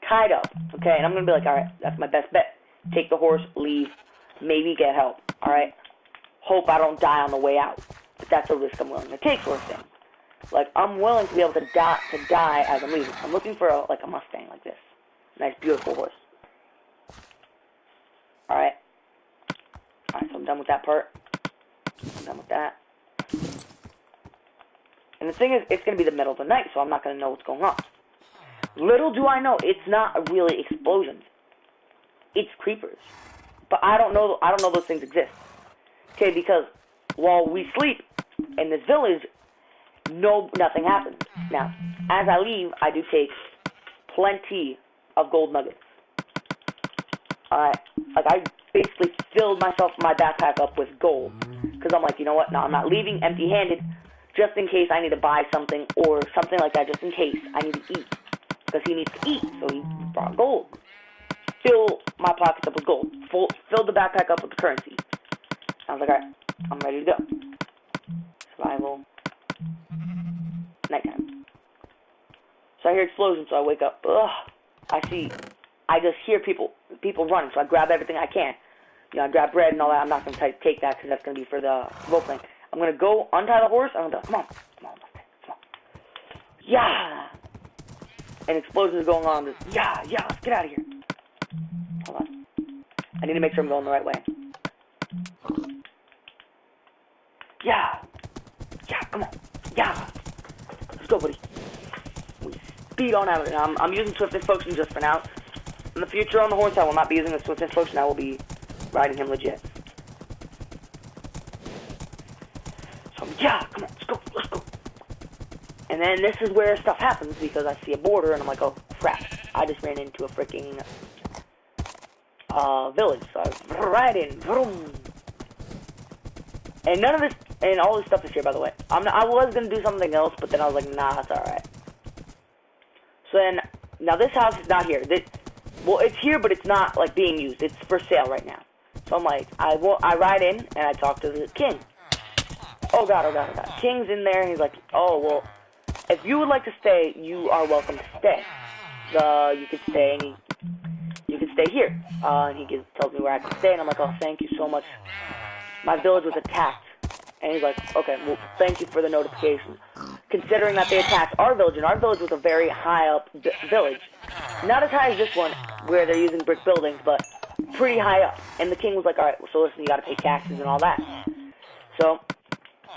tied up. Okay, and I'm going to be like, alright, that's my best bet. Take the horse, leave. Maybe get help, alright? Hope I don't die on the way out. But that's a risk I'm willing to take for a thing. Like, I'm willing to be able to die as I'm leaving. I'm looking for, a Mustang like this. Nice, beautiful horse. Alright. Alright, so I'm done with that part. I'm done with that. And the thing is, it's going to be the middle of the night, so I'm not going to know what's going on. Little do I know, it's not really explosions. It's creepers. But I don't know those things exist. Okay, because while we sleep in this village, nothing happens. Now, as I leave, I do take plenty of gold nuggets. Alright, like I basically filled my backpack up with gold. Because I'm like, you know what, no, I'm not leaving empty-handed just in case I need to buy something or something like that, just in case I need to eat. Because he needs to eat, so he brought gold. Fill my pockets up with gold. Fill the backpack up with the currency. I was like, alright, I'm ready to go. Survival. Nighttime. So I hear explosions, so I wake up. Ugh. I just hear people running, so I grab everything I can. You know, I grab bread and all that. I'm not going to take that because that's going to be for the role-playing. I'm going to go untie the horse. I'm going to come on, Mustang, come on. Yeah! And explosions are going on. Just, yeah, let's get out of here. Hold on. I need to make sure I'm going the right way. Yeah, come on. Yeah. Let's go, buddy. We speed on out of it. Now, I'm using swiftness potion just for now. In the future on the horse, I will not be using the swiftness potion. I will be riding him legit. So, yeah, come on. Let's go. And then this is where stuff happens because I see a border and I'm like, oh, crap. I just ran into a freaking village. So I right in. Vroom. And none of this, and all this stuff is here, by the way. I was going to do something else, but then I was like, nah, that's alright. So then, now this house is not here. Well, it's here, but it's not, like, being used. It's for sale right now. So I'm like, I ride in, and I talk to the king. Oh god. King's in there, and he's like, oh, well, if you would like to stay, you are welcome to stay. You could stay, and you can stay here. And he tells me where I can stay, and I'm like, oh, thank you so much. My village was attacked. And he's like, okay, well, thank you for the notification. Considering that they attacked our village, and our village was a very high up village. Not as high as this one, where they're using brick buildings, but pretty high up. And the king was like, alright, so listen, you gotta pay taxes and all that. So,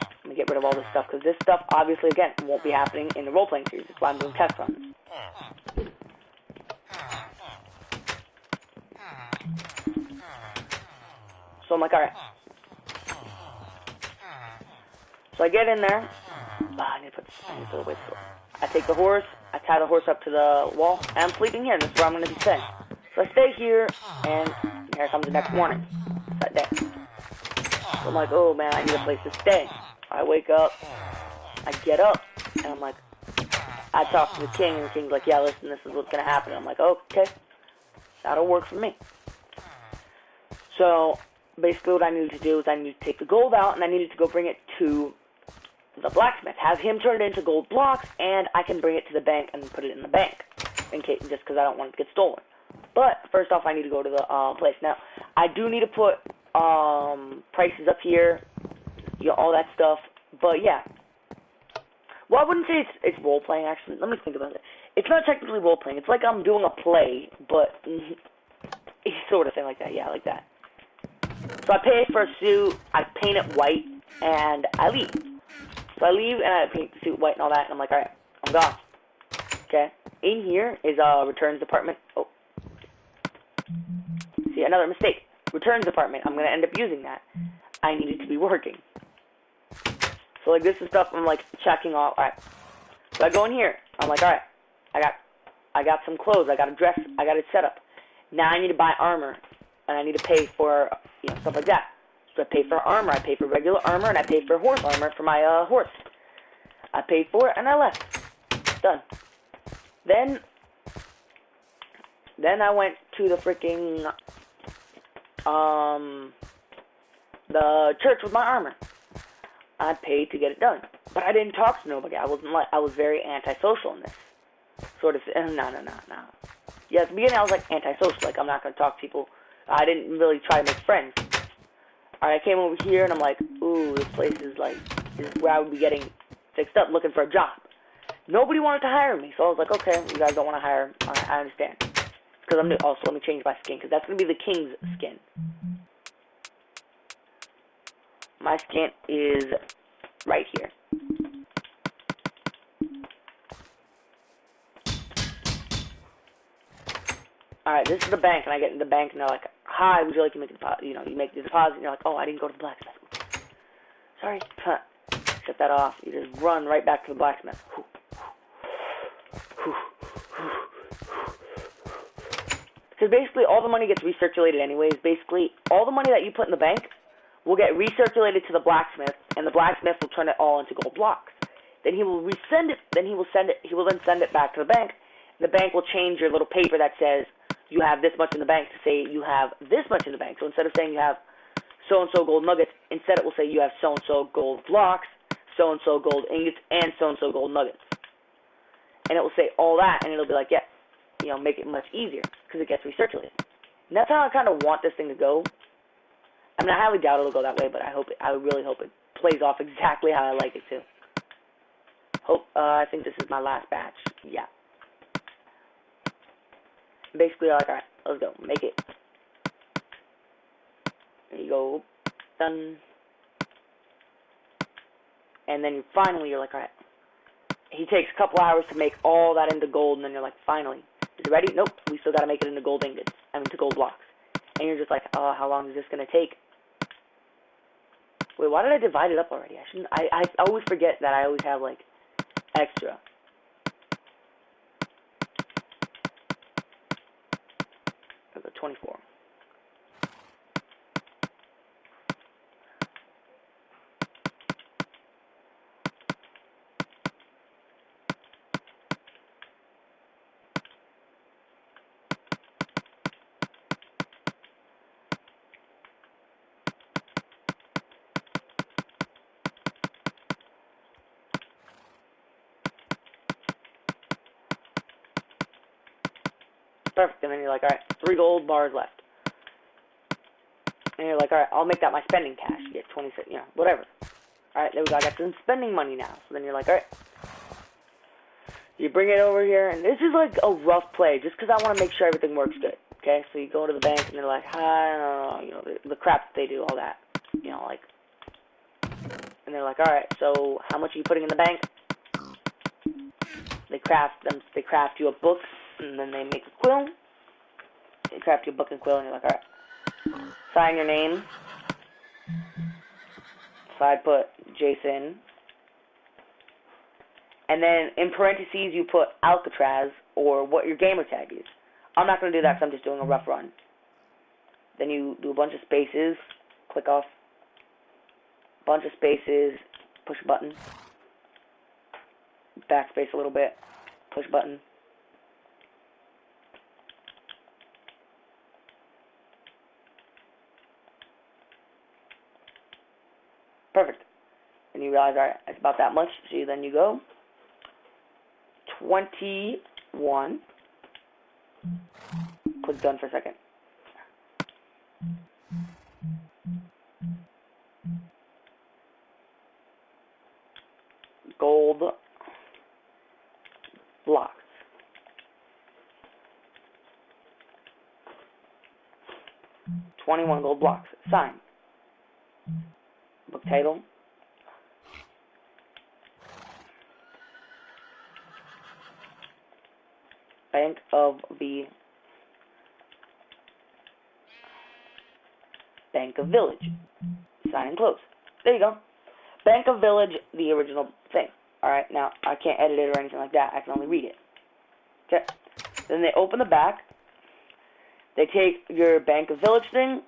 let me get rid of all this stuff, because this stuff, obviously, again, won't be happening in the role-playing series. That's why I'm doing test runs. So I'm like, alright. So I get in there. I need to put I take the horse. I tie the horse up to the wall. And I'm sleeping here. This is where I'm going to be staying. So I stay here, and here comes the next morning. That day. So I'm like, oh man, I need a place to stay. I wake up, I get up, and I'm like, I talk to the king, and the king's like, yeah, listen, this is what's gonna happen. I'm like, okay, that'll work for me. So basically what I needed to do is I needed to take the gold out, and I needed to go bring it to the blacksmith, have him turn it into gold blocks, and I can bring it to the bank and put it in the bank, in case, just because I don't want it to get stolen. But first off, I need to go to the place. Now, I do need to put prices up here, you know, all that stuff. But yeah, well, I wouldn't say it's role playing. Actually, let me think about it. It's not technically role playing. It's like I'm doing a play, but sort of thing like that. Yeah, like that. So I pay for a suit, I paint it white, and I leave. So I leave and I paint the suit white and all that, and I'm like, alright, I'm gone. Okay. In here is returns department. Oh. See, another mistake. Returns department. I'm gonna end up using that. I need it to be working. So like this is stuff I'm like checking off. Alright. So I go in here. I'm like, alright, I got some clothes, I got a dress, I got it set up. Now I need to buy armor. And I need to pay for, you know, stuff like that. So I pay for armor, I pay for regular armor, and I pay for horse armor for my horse. I paid for it, and I left. Done. Then I went to the freaking, the church with my armor. I paid to get it done. But I didn't talk to nobody. I was very antisocial in this. Sort of, no. Yeah, at the beginning I was like antisocial, like I'm not going to talk to people. I didn't really try to make friends. Alright, I came over here and I'm like, ooh, this place is like, this is where I would be getting fixed up looking for a job. Nobody wanted to hire me, so I was like, okay, you guys don't want to hire, I understand. Because I'm new. Also, let me change my skin, because that's going to be the king's skin. My skin is right here. Alright, this is the bank, and I get in the bank, and they're like, hi, would you like to make a deposit? You know, you make the deposit, and you're like, oh, I didn't go to the blacksmith. Sorry. Shut that off. You just run right back to the blacksmith. Because basically, all the money gets recirculated anyways. Basically, all the money that you put in the bank will get recirculated to the blacksmith, and the blacksmith will turn it all into gold blocks. Then he will resend it, he will then send it back to the bank. The bank will change your little paper that says you have this much in the bank to say you have this much in the bank. So instead of saying you have so-and-so gold nuggets, instead it will say you have so-and-so gold blocks, so-and-so gold ingots, and so-and-so gold nuggets. And it will say all that, and it'll be like, yeah, you know, make it much easier, because it gets recirculated. And that's how I kind of want this thing to go. I mean, I highly doubt it'll go that way, but I really hope it plays off exactly how I like it to. I think this is my last batch. Yeah. Basically, like, alright, let's go. Make it. There you go. Done. And then finally, you're like, alright. He takes a couple hours to make all that into gold, and then you're like, finally. Is it ready? Nope. We still gotta make it into gold ingots. To gold blocks. And you're just like, oh, how long is this gonna take? Wait, why did I divide it up already? I shouldn't. I always forget that I always have, like, extra. There's a 24. Perfect, and then you're like, alright, 3 gold bars left. And you're like, alright, I'll make that my spending cash. You get 26, you know, whatever. Alright, there we go, I got some spending money now. So then you're like, alright. You bring it over here, and this is like a rough play, just because I want to make sure everything works good. Okay, so you go to the bank, and they're like, hi, you know, the crap that they do, all that. You know, like, and they're like, alright, so how much are you putting in the bank? They craft you a book, and then they make a quill. They craft you a book and quill, and you're like, alright. Sign your name. So I put Jason. And then in parentheses you put Alcatraz, or what your gamer tag is. I'm not going to do that because I'm just doing a rough run. Then you do a bunch of spaces, click off, bunch of spaces, push button, backspace a little bit, push button. Perfect. And you realize, alright, it's about that much, so then you go 21. Click done for a second. Gold blocks. $21 gold blocks. Sign. Book title. Bank of Village. Sign and close. There you go. Bank of Village, the original thing. Alright, now I can't edit it or anything like that. I can only read it. Okay. Then they open the back. They take your Bank of Village thing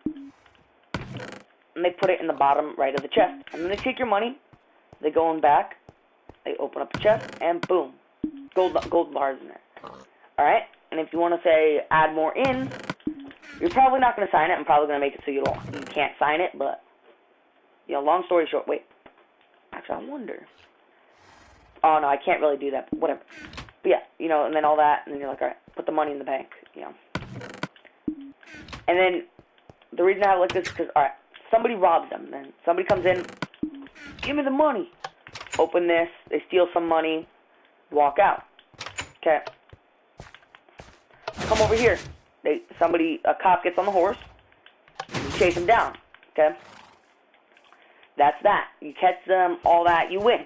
and they put it in the bottom right of the chest. And then they take your money. They go in back. They open up the chest and boom. Gold bars in there. Alright? And if you want to say add more in, you're probably not going to sign it. I'm probably going to make it so you can't sign it, but long story short, wait. Actually, I wonder. Oh no, I can't really do that, but whatever. But yeah, and then all that, and then you're like, alright, put the money in the bank, And then the reason I have it like this is because, alright, somebody robs them, then somebody comes in, give me the money. Open this, they steal some money, walk out. Okay. Come over here. A cop gets on the horse, you chase him down. Okay. That's that. You catch them, all that, you win.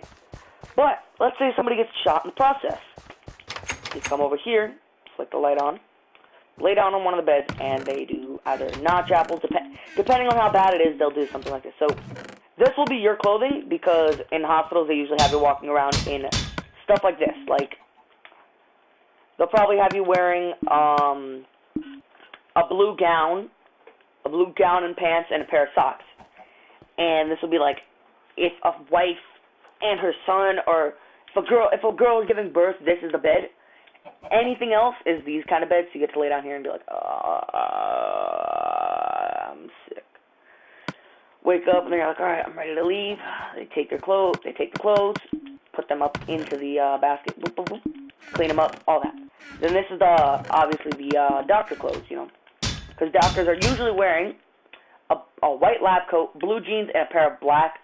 But let's say somebody gets shot in the process. You come over here, flick the light on, lay down on one of the beds, and they do either notch apples, depending on how bad it is, they'll do something like this. So this will be your clothing, because in hospitals they usually have you walking around in stuff like this. Like, they'll probably have you wearing a blue gown and pants, and a pair of socks. And this will be like if a wife and her son, or if a girl is giving birth, this is the bed. Anything else is these kind of beds, so you get to lay down here and be like, I'm sick. Wake up and they're like, alright, I'm ready to leave. They take the clothes, put them up into the basket, boop, boop, boop, clean them up, all that. Then this is obviously the doctor clothes, because doctors are usually wearing a white lab coat, blue jeans, and a pair of black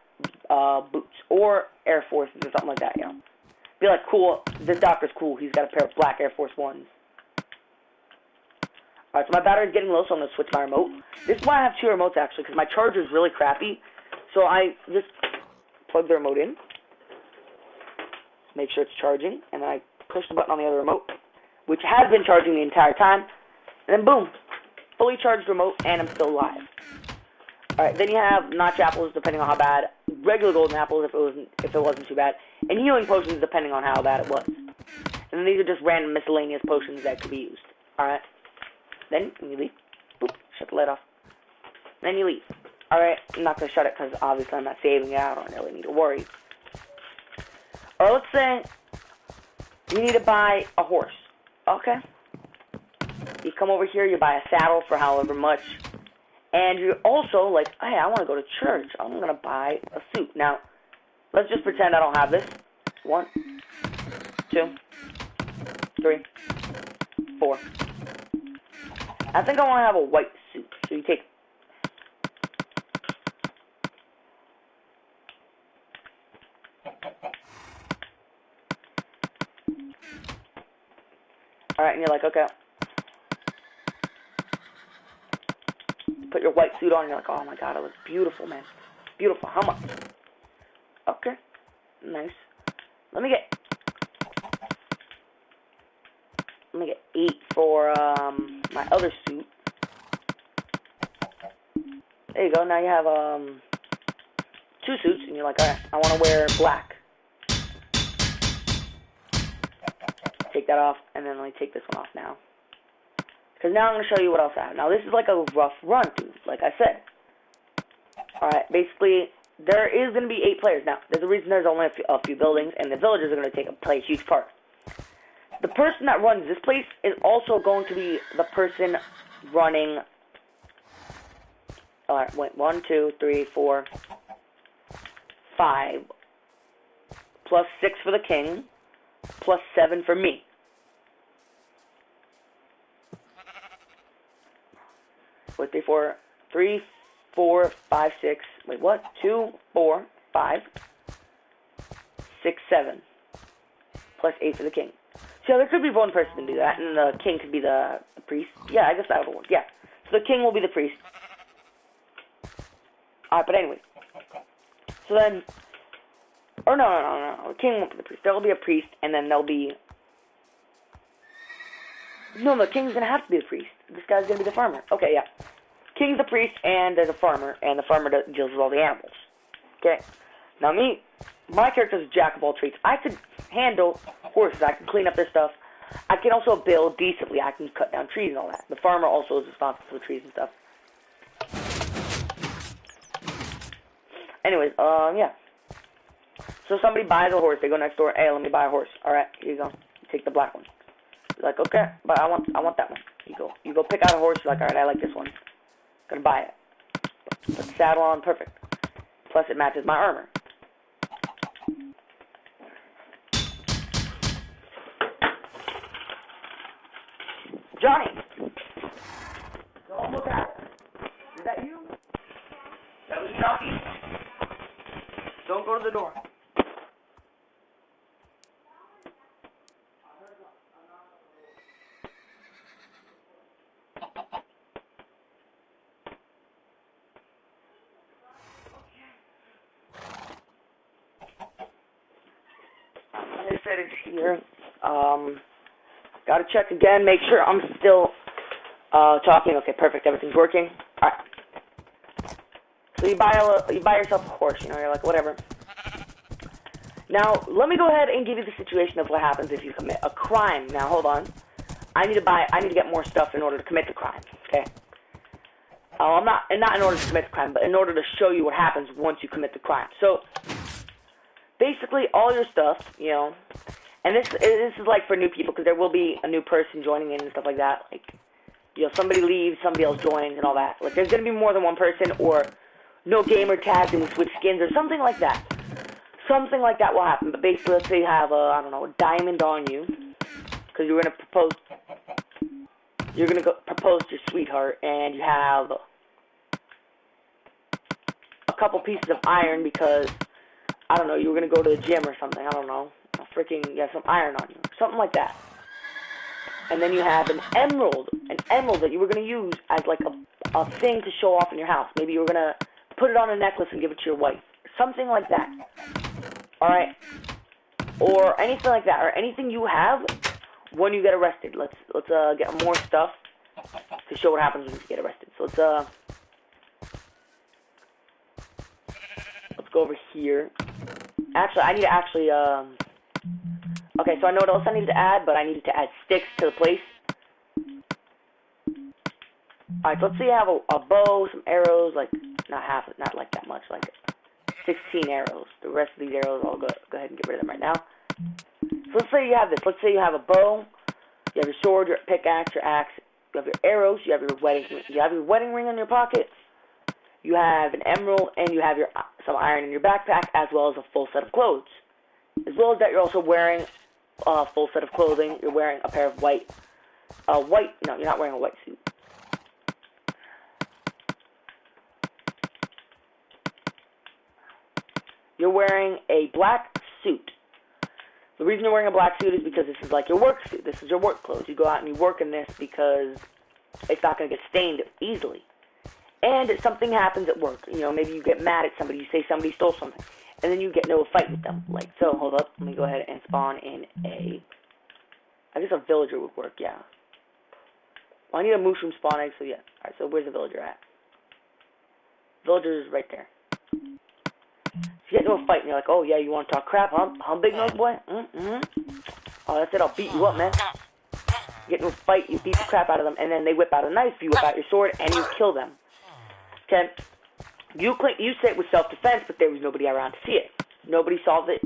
boots, or Air Forces or something like that, Be like, cool, this doctor's cool, he's got a pair of black Air Force Ones. Alright, so my battery's getting low, so I'm going to switch my remote. This is why I have two remotes, actually, because my charger's really crappy. So I just plug the remote in, make sure it's charging, and then I push the button on the other remote, which has been charging the entire time, and then boom, fully charged remote, and I'm still live. Alright, then you have notch apples, depending on how bad, regular golden apples if it wasn't too bad, and healing potions depending on how bad it was. And then these are just random miscellaneous potions that could be used. Alright, then you leave, boop, shut the light off, then you leave. Alright, I'm not going to shut it because obviously I'm not saving it, I don't really need to worry. Or let's say you need to buy a horse, okay? You come over here, you buy a saddle for however much. And you're also like, hey, I want to go to church. I'm going to buy a suit. Now, let's just pretend I don't have this. 1, 2, 3, 4. I think I want to have a white suit. So you take... Alright, and you're like, okay. Put your white suit on, and you're like, oh my god, it looks beautiful, man. Beautiful. How much? Okay. Nice. Let me get 8 for my other suit. There you go. Now you have 2 suits, and you're like, alright, I want to wear black. Take that off, and then let me take this one off now. Because now I'm going to show you what else I have. Now, this is like a rough run through, like I said. Alright, basically, there is going to be 8 players. Now, there's a reason there's only a few buildings, and the villagers are going to play a huge part. The person that runs this place is also going to be the person running... Alright, wait, 1, 2, 3, 4, 5, plus 6 for the king, plus 7 for me. Wait, 3, 4, 5, 6, wait, what? 2, 4, 5, 6, 7, plus 8 for the king. So there could be one person to do that, and the king could be the priest. Yeah, I guess that would work, yeah. So the king will be the priest. Alright, but anyway. So then, or no, the king won't be the priest. There will be a priest, and then there'll be... No, the king's gonna have to be the priest. This guy's gonna be the farmer. Okay, yeah. King's the priest, and there's a farmer, and the farmer deals with all the animals. Okay. Now my character's a jack of all trades. I could handle horses. I can clean up their stuff. I can also build decently. I can cut down trees and all that. The farmer also is responsible for the trees and stuff. Anyways, yeah. So somebody buys a horse. They go next door. Hey, let me buy a horse. All right, here you go. You take the black one. You're like, okay, but I want that one. You go pick out a horse. You're like, all right, I like this one. Gonna buy it. Put the saddle on, perfect. Plus, it matches my armor. Johnny, don't look at it. Is that you? That was Johnny. Don't go to the door. I said it's here. Gotta check again, make sure I'm still talking. Okay, perfect. Everything's working. All right. So you buy yourself a horse. You know, you're like, whatever. Now, let me go ahead and give you the situation of what happens if you commit a crime. Now, hold on. I need to get more stuff in order to commit the crime. Okay. Not in order to commit the crime, but in order to show you what happens once you commit the crime. So, basically, all your stuff, you know, and this is like for new people, because there will be a new person joining in and stuff like that. Like, you know, somebody leaves, somebody else joins, and all that. Like, there's gonna be more than one person, or no gamer tags and we switch skins, or something like that. Something like that will happen. But basically, let's say you have I don't know, a diamond on you, because you're gonna propose. You're gonna propose to your sweetheart, and you have a couple pieces of iron because I don't know, you were gonna go to the gym or something. I don't know. You have some iron on you, something like that. And then you have an emerald that you were gonna use as like a thing to show off in your house. Maybe you were gonna put it on a necklace and give it to your wife, something like that. All right, or anything like that, or anything you have when you get arrested. Let's get more stuff to show what happens when you get arrested. So let's go over here. Actually, I need to okay, so I know what else I needed to add, but I needed to add sticks to the place. Alright, so let's say you have a bow, some arrows, like, not like that much, like 16 arrows. The rest of these arrows, I'll go ahead and get rid of them right now. So let's say you have this. Let's say you have a bow, you have your sword, your pickaxe, your axe, you have your arrows, you have your wedding ring in your pocket, you have an emerald, and you have some iron in your backpack, as well as a full set of clothes. As well as that, you're also wearing a full set of clothing. You're wearing a pair of no, you're not wearing a white suit. You're wearing a black suit. The reason you're wearing a black suit is because this is like your work suit. This is your work clothes. You go out and you work in this because it's not going to get stained easily. And if something happens at work, you know, maybe you get mad at somebody, you say somebody stole something, and then you get into a fight with them. Like, so, hold up, let me go ahead and spawn in I guess a villager would work, yeah. Well, I need a mushroom spawn egg, so yeah. Alright, so where's the villager at? Villager's right there. So you get into a fight, and you're like, oh yeah, you want to talk crap, huh? Huh, big nose boy? Mm-hmm. Oh, that's it, I'll beat you up, man. get into a fight, you beat the crap out of them, and then they whip out a knife, you whip out your sword, and you kill them. Okay? You say it was self-defense, but there was nobody around to see it. Nobody saw it.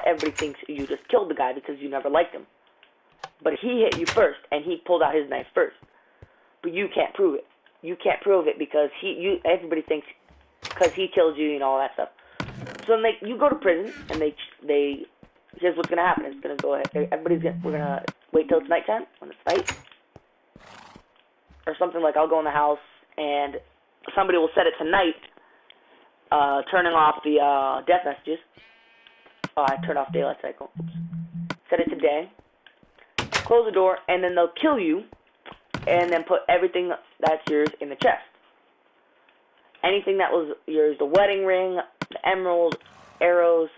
Everybody thinks you just killed the guy because you never liked him. But he hit you first, and he pulled out his knife first. But you can't prove it. You can't prove it because everybody thinks because he killed you and all that stuff. So then you go to prison, and here's what's gonna happen. It's gonna go ahead. We're gonna wait till it's nighttime when it's night, or something like I'll go in the house and somebody will set it to night, turning off the death messages. Oh, I turned off daylight cycle. Oops. Set it to day. Close the door, and then they'll kill you, and then put everything that's yours in the chest. Anything that was yours, the wedding ring, the emerald, arrows,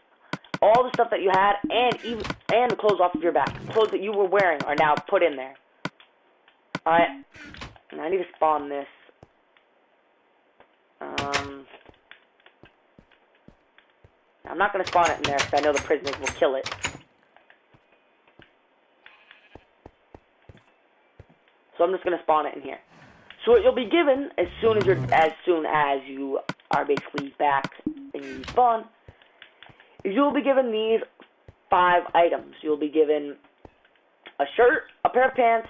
all the stuff that you had, and the clothes off of your back. The clothes that you were wearing are now put in there. Alright. And I need to spawn this. I'm not going to spawn it in there because I know the prisoners will kill it. So I'm just going to spawn it in here. So what you'll be given as soon as you are basically back and you respawn, is you'll be given these 5 items. You'll be given a shirt, a pair of pants,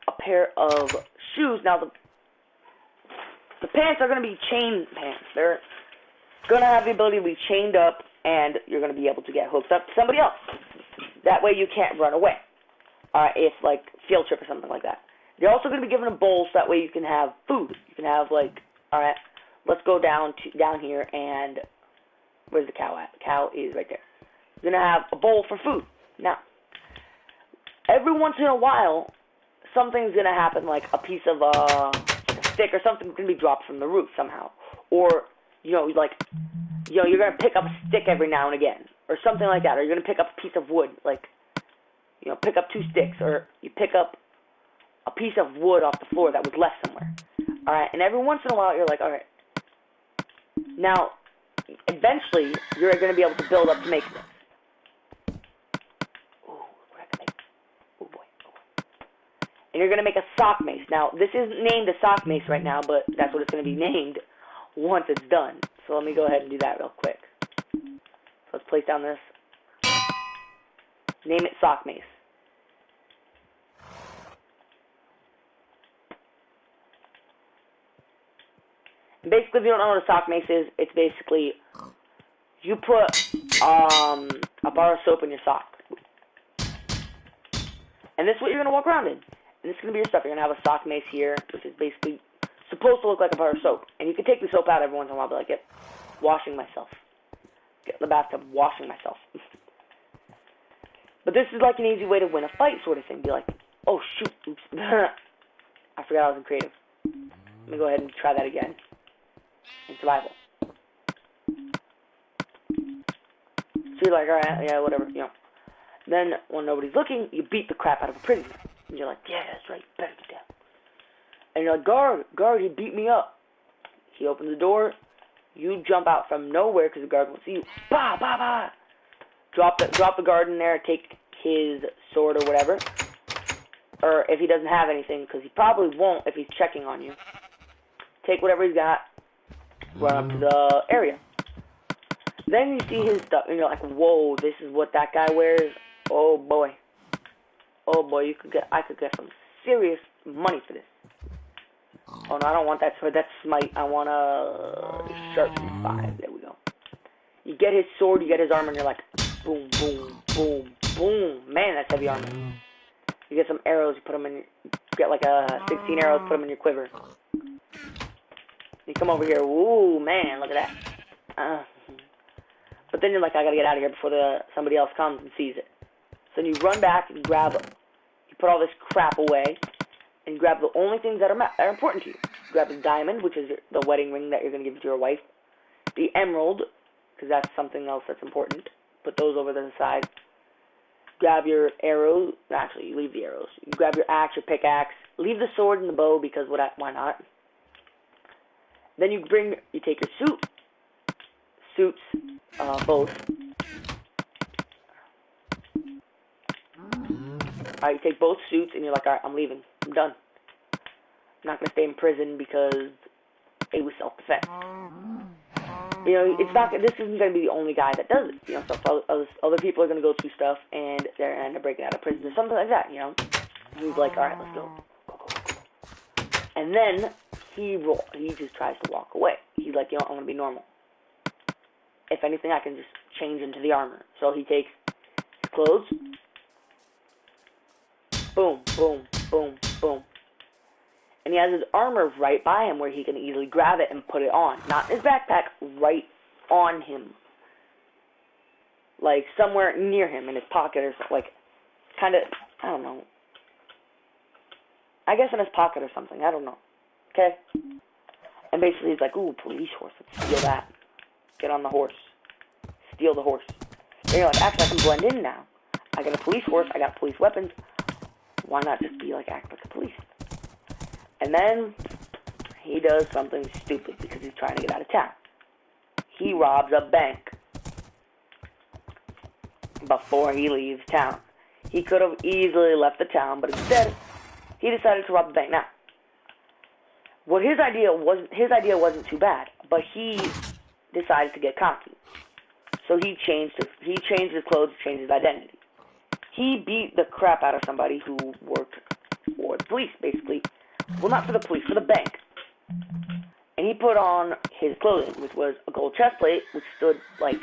a pair of shoes. Now the pants are going to be chain pants. They're going to have the ability to be chained up, and you're going to be able to get hooked up to somebody else. That way you can't run away. If like field trip or something like that. You're also going to be given a bowl so that way you can have food. You can have like, alright, let's go down here and where's the cow at? The cow is right there. You're going to have a bowl for food. Now, every once in a while, something's going to happen, like a piece of a stick or something's going to be dropped from the roof somehow. Or, you're going to pick up a stick every now and again. Or something like that. Or you're going to pick up a piece of wood. Like, pick up 2 sticks. Or you pick up a piece of wood off the floor that was left somewhere. Alright, and every once in a while, you're like, alright. Now, eventually, you're going to be able to build up to make this. Ooh, what I can make. Oh boy. And you're going to make a sock mace. Now, this isn't named a sock mace right now, but that's what it's going to be named once it's done. So let me go ahead and do that real quick. So let's place down this. Name it sock mace. Basically, if you don't know what a sock mace is, it's basically you put a bar of soap in your sock. And this is what you're going to walk around in. And this is going to be your stuff. You're going to have a sock mace here, which is basically supposed to look like a bar of soap. And you can take the soap out every once in a while, but like washing myself. Get in the bathtub, washing myself. But this is like an easy way to win a fight sort of thing. Be like, oh shoot, oops. I forgot I was in creative. Let me go ahead and try that again. In survival. So you're like, alright, yeah, whatever, Then, when nobody's looking, you beat the crap out of a prisoner. And you're like, yeah, that's right, better get down. And you're like, guard, he beat me up. He opens the door, you jump out from nowhere because the guard won't see you. Bah, bah, bah. Drop the guard in there, take his sword or whatever. Or if he doesn't have anything, because he probably won't if he's checking on you. Take whatever he's got. Run up to the area. Then you see his stuff, and you're like, whoa, this is what that guy wears? Oh boy, I could get some serious money for this. Oh no, I don't want that sword, that's smite. I want a sharpness 5, there we go. You get his sword, you get his armor, and you're like, boom, boom, boom, boom. Man, that's heavy armor. You get some arrows, you put them in, get like 16 arrows, put them in your quiver. You come over here, ooh, man, look at that. But then you're like, I gotta get out of here before somebody else comes and sees it. So then you run back and you put all this crap away, and you grab the only things that are important to you. You grab the diamond, which is the wedding ring that you're gonna give to your wife. The emerald, because that's something else that's important. Put those over to the side. Grab your arrows. Actually, you leave the arrows. You grab your axe, your pickaxe. Leave the sword and the bow, because why not? Then you take your suits, both. Alright, you take both suits, and you're like, alright, I'm leaving. I'm done. I'm not gonna stay in prison because it was self-defense. You know, it's not. This isn't gonna be the only guy that does it. You know, so other people are gonna go through stuff, and they're gonna end up breaking out of prison or something like that. You know, and he's like, alright, let's go. And then he just tries to walk away. He's like, you know, I'm gonna be normal. If anything, I can just change into the armor. So he takes his clothes. Boom, boom, boom, boom. And he has his armor right by him where he can easily grab it and put it on. Not in his backpack, right on him. Like, somewhere near him in his pocket or something. Like, kind of, I don't know. I guess in his pocket or something. I don't know. Okay? And basically he's like, ooh, police horse. Let's steal that. Get on the horse. Steal the horse. And you're like, actually, I can blend in now. I got a police horse. I got police weapons. Why not just be like, act like a police? And then he does something stupid because he's trying to get out of town. He robs a bank before he leaves town. He could have easily left the town, but instead, he decided to rob the bank. Now, what his idea wasn't too bad, but he decided to get cocky. So he changed his clothes, changed his identity. He beat the crap out of somebody who worked for the police, basically. Well, not for the police, for the bank. And he put on his clothing, which was a gold chest plate, which stood like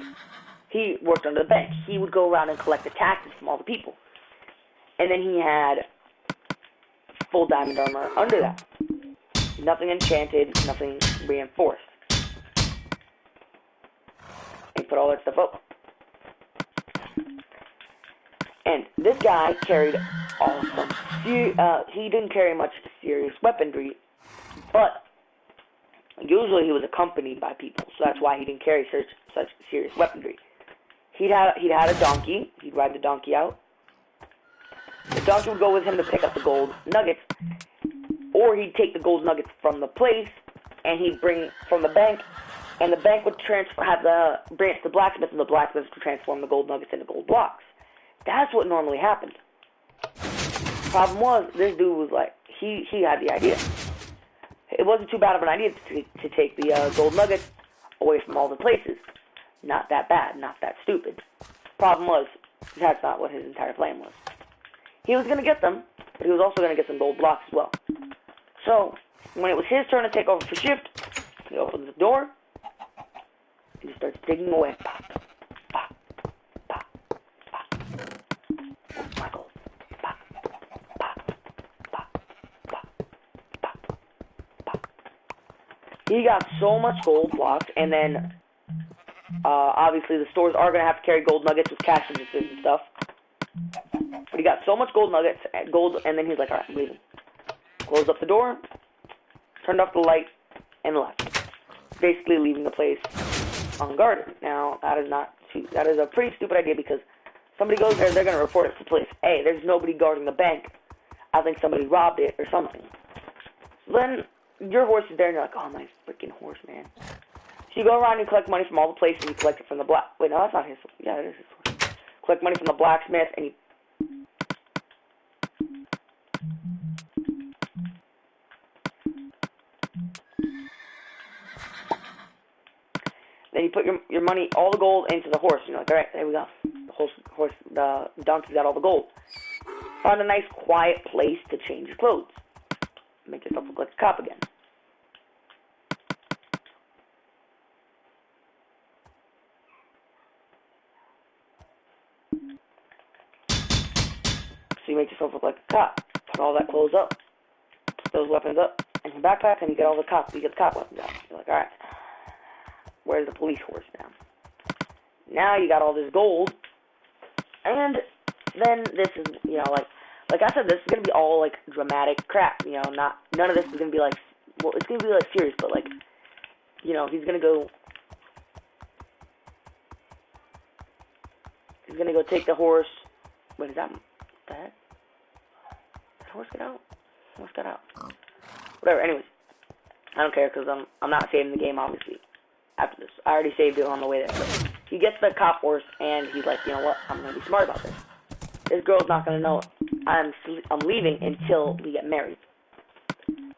he worked under the bank. He would go around and collect the taxes from all the people. And then he had full diamond armor under that. Nothing enchanted, nothing reinforced. He put all that stuff up. And this guy carried awesome. He didn't carry much serious weaponry, but usually he was accompanied by people, so that's why he didn't carry such serious weaponry. He'd had a donkey. He'd ride the donkey out. The donkey would go with him to pick up the gold nuggets, or he'd take the gold nuggets from the place, and he'd bring from the bank, and the bank would have the branch to the blacksmith, and the blacksmith would transform the gold nuggets into gold blocks. That's what normally happened. Problem was, this dude was like, he had the idea. It wasn't too bad of an idea to take the gold nuggets away from all the places. Not that bad, not that stupid. Problem was, that's not what his entire plan was. He was going to get them, but he was also going to get some gold blocks as well. So, when it was his turn to take over for shift, he opens the door, and he starts digging away. Pop, pop, pop, pop. Oh, my gold. Pop, pop, pop, pop, pop, pop. He got so much gold blocks, and then, obviously the stores are going to have to carry gold nuggets with cash registers and stuff. But he got so much gold nuggets, and then he's like, alright, I'm leaving. Closed up the door, turned off the light, and left. Basically leaving the place unguarded. Now, that is a pretty stupid idea because somebody goes there, they're going to report it to the police. Hey, there's nobody guarding the bank. I think somebody robbed it or something. So then, your horse is there, and you're like, oh, my freaking horse, man. So you go around and you collect money from all the places, and you collect it from the wait, no, that's not his. Yeah, it is his horse. Collect money from the blacksmith, and you then you put your money, all the gold, into the horse. You're like, alright, there we go. The donkey's got all the gold. Found a nice quiet place to change your clothes. Make yourself look like a cop again. So you make yourself look like a cop. Put all that clothes up. Put those weapons up in your backpack, and you get all the cop weapons out. You're like, alright. Where's the police horse now? Now you got all this gold, and then this is, you know, like I said, this is gonna be all like dramatic crap. You know, none of this is gonna be like, well, it's gonna be like serious, but like, you know, he's gonna go take the horse. What is that? What the heck? Did the horse get out? The horse got out. Whatever. Anyways, I don't care because I'm not saving the game obviously. After this, I already saved it on the way there. But he gets the cop horse, and he's like, you know what? I'm gonna be smart about this. This girl's not gonna know it. I'm leaving until we get married.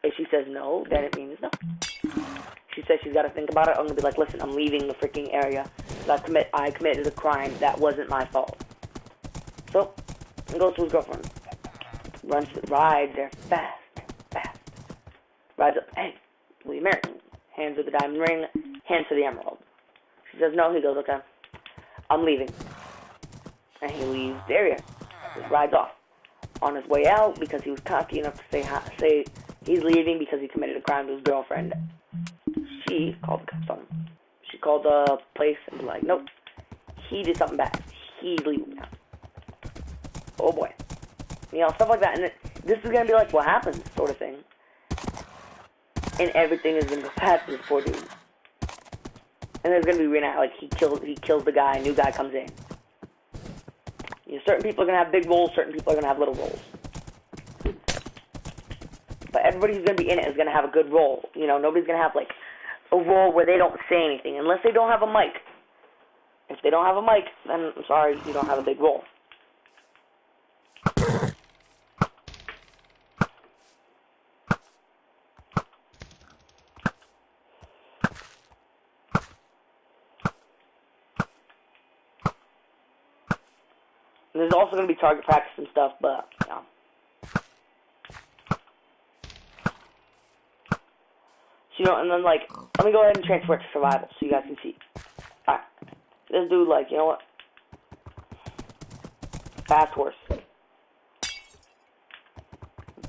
If she says no, then it means no. She says she's got to think about it. I'm gonna be like, listen, I'm leaving the freaking area. I committed a crime that wasn't my fault. So, he goes to his girlfriend. Rides there fast. Rides up, hey, will you marry me? Hands her the diamond ring, hands her the emerald. She says no, he goes, okay, I'm leaving. And he leaves the area. He rides off. On his way out, because he was cocky enough to say he's leaving because he committed a crime to his girlfriend, she called the cops on him. She called the place and was like, nope, he did something bad. He's leaving now. Oh boy. You know, stuff like that. And this is going to be like what happens sort of thing. And everything is going to go past this poor dude. And there's going to be reenact, like he kills the guy, a new guy comes in. You know, certain people are going to have big roles, certain people are going to have little roles. But everybody who's going to be in it is going to have a good role. You know, nobody's going to have, like, a role where they don't say anything, unless they don't have a mic. If they don't have a mic, then I'm sorry, you don't have a big role. And there's also going to be target practice and stuff, but, you know. So, you know, and then, like, let me go ahead and transfer it to survival so you guys can see. Alright. This dude, like, you know what? Fast horse.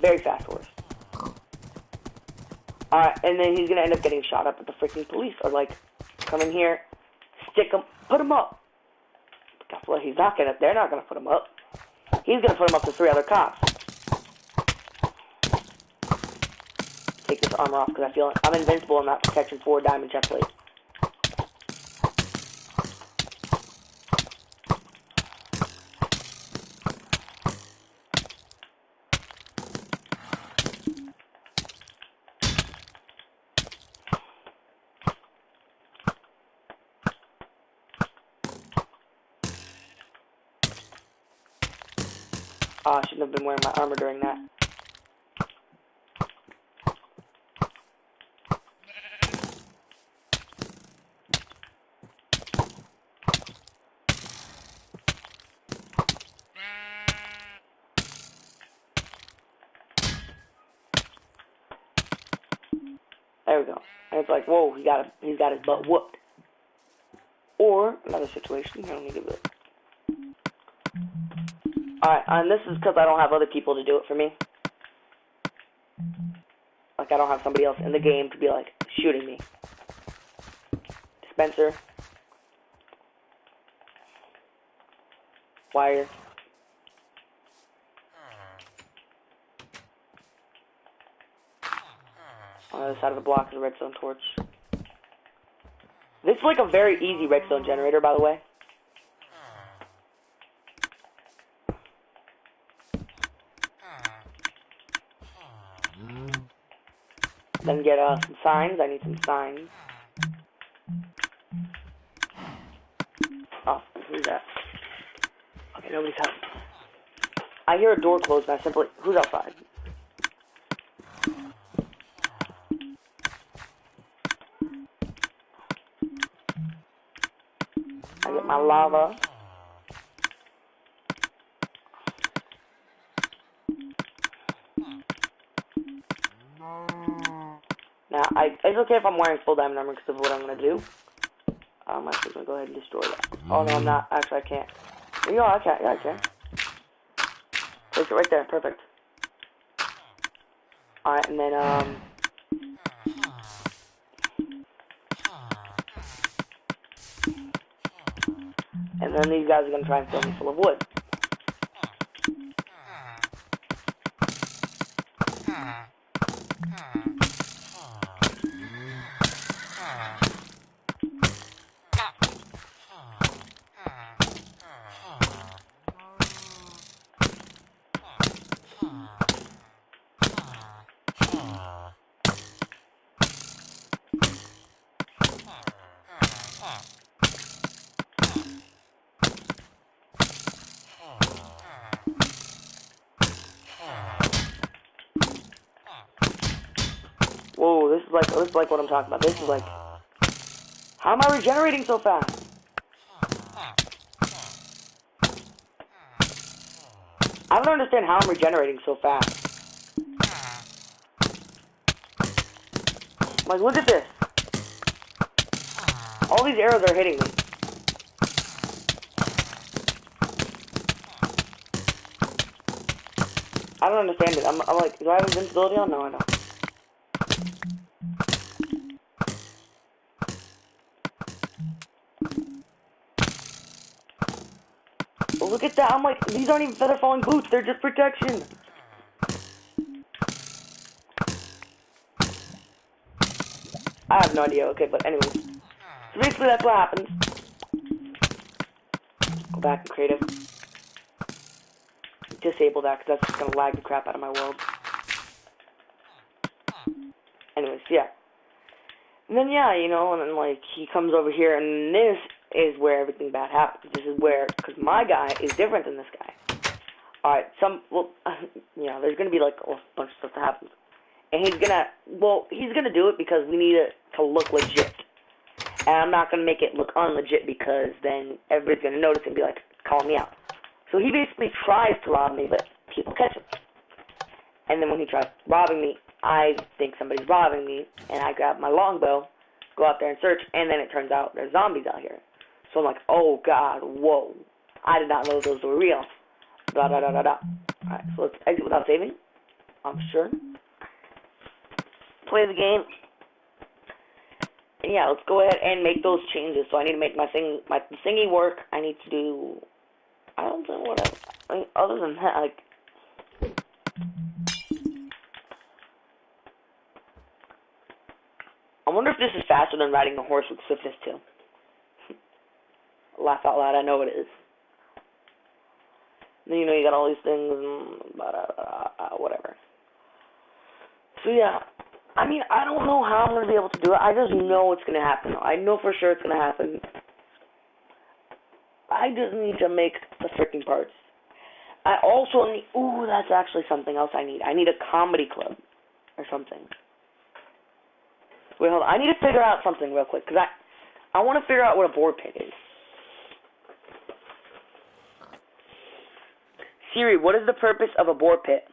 Very fast horse. Alright, and then he's going to end up getting shot up at the freaking police. Or, like, come in here, stick him, put him up. Guess what? He's not gonna. They're not gonna put him up. He's gonna put him up to 3 other cops. Take this armor off because I feel like I'm invincible in that protection 4 diamond chest plate. I shouldn't have been wearing my armor during that. There we go. And it's like, whoa, he's got his butt whooped. Or another situation. Here, let me give it. Alright, and this is because I don't have other people to do it for me. Like, I don't have somebody else in the game to be, like, shooting me. Dispenser. Wire. On the other side of the block is a redstone torch. This is, like, a very easy redstone generator, by the way. Then get some signs. I need some signs. Oh, who's that? Okay, nobody's out. I hear a door closed and I simply... Who's outside? I get my lava. Now, it's okay if I'm wearing full diamond armor because of what I'm going to do. I'm actually going to go ahead and destroy that. Oh, no, I'm not. Actually, I can't. You know, I can't. Yeah, I can. Place it right there. Perfect. Alright, and then, and then these guys are going to try and fill me full of wood. Whoa, this is like what I'm talking about. This is like, how am I regenerating so fast? I don't understand how I'm regenerating so fast. Like, look at this. All these arrows are hitting me. I don't understand it. I'm like, do I have invincibility on? No, I don't. But look at that. I'm like, these aren't even feather falling boots. They're just protection. I have no idea. Okay, but anyways. So basically that's what happens. Go back to creative. Disable that because that's just going to lag the crap out of my world. Anyways, yeah. And then, yeah, you know, and then, like, he comes over here, and this is where everything bad happens. This is where, because my guy is different than this guy. Alright, you know, there's going to be, like, a bunch of stuff that happens. And he's going to do it because we need it to look legit. And I'm not going to make it look unlegit because then everybody's going to notice and be like, calling me out. So he basically tries to rob me, but people catch him. And then when he tries robbing me, I think somebody's robbing me, and I grab my longbow, go out there and search, and then it turns out there's zombies out here. So I'm like, oh god, whoa. I did not know those were real. Da da da da da. Alright, so let's exit without saving. I'm sure. Play the game. And yeah, let's go ahead and make those changes. So I need to make my thingy work. I need to do, I don't know what else. I mean, other than that, like, I wonder if this is faster than riding a horse with swiftness too. Laugh out loud, I know it is. Then, you know, you got all these things and whatever. So yeah, I mean, I don't know how I'm going to be able to do it. I just know it's going to happen. I know for sure it's going to happen. I just need to make the freaking parts. I also need, ooh, that's actually something else I need. I need a comedy club or something. Wait, hold on. I need to figure out something real quick, because I want to figure out what a boar pit is. Siri, what is the purpose of a boar pit?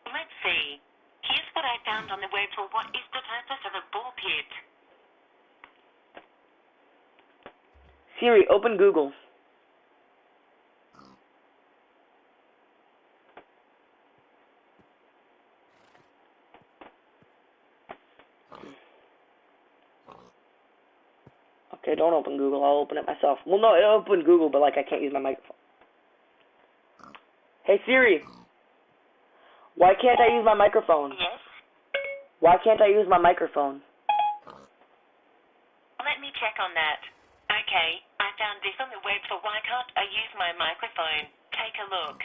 Let's see. Here's what I found on the web for what is the purpose of a boar pit. Siri, open Google. Okay, don't open Google. I'll open it myself. Well, no, it'll open Google, but, like, I can't use my microphone. Hey, Siri. Why can't I use my microphone? Yes? Why can't I use my microphone? Let me check on that. Okay, I found this on the web for why can't I use my microphone. Take a look.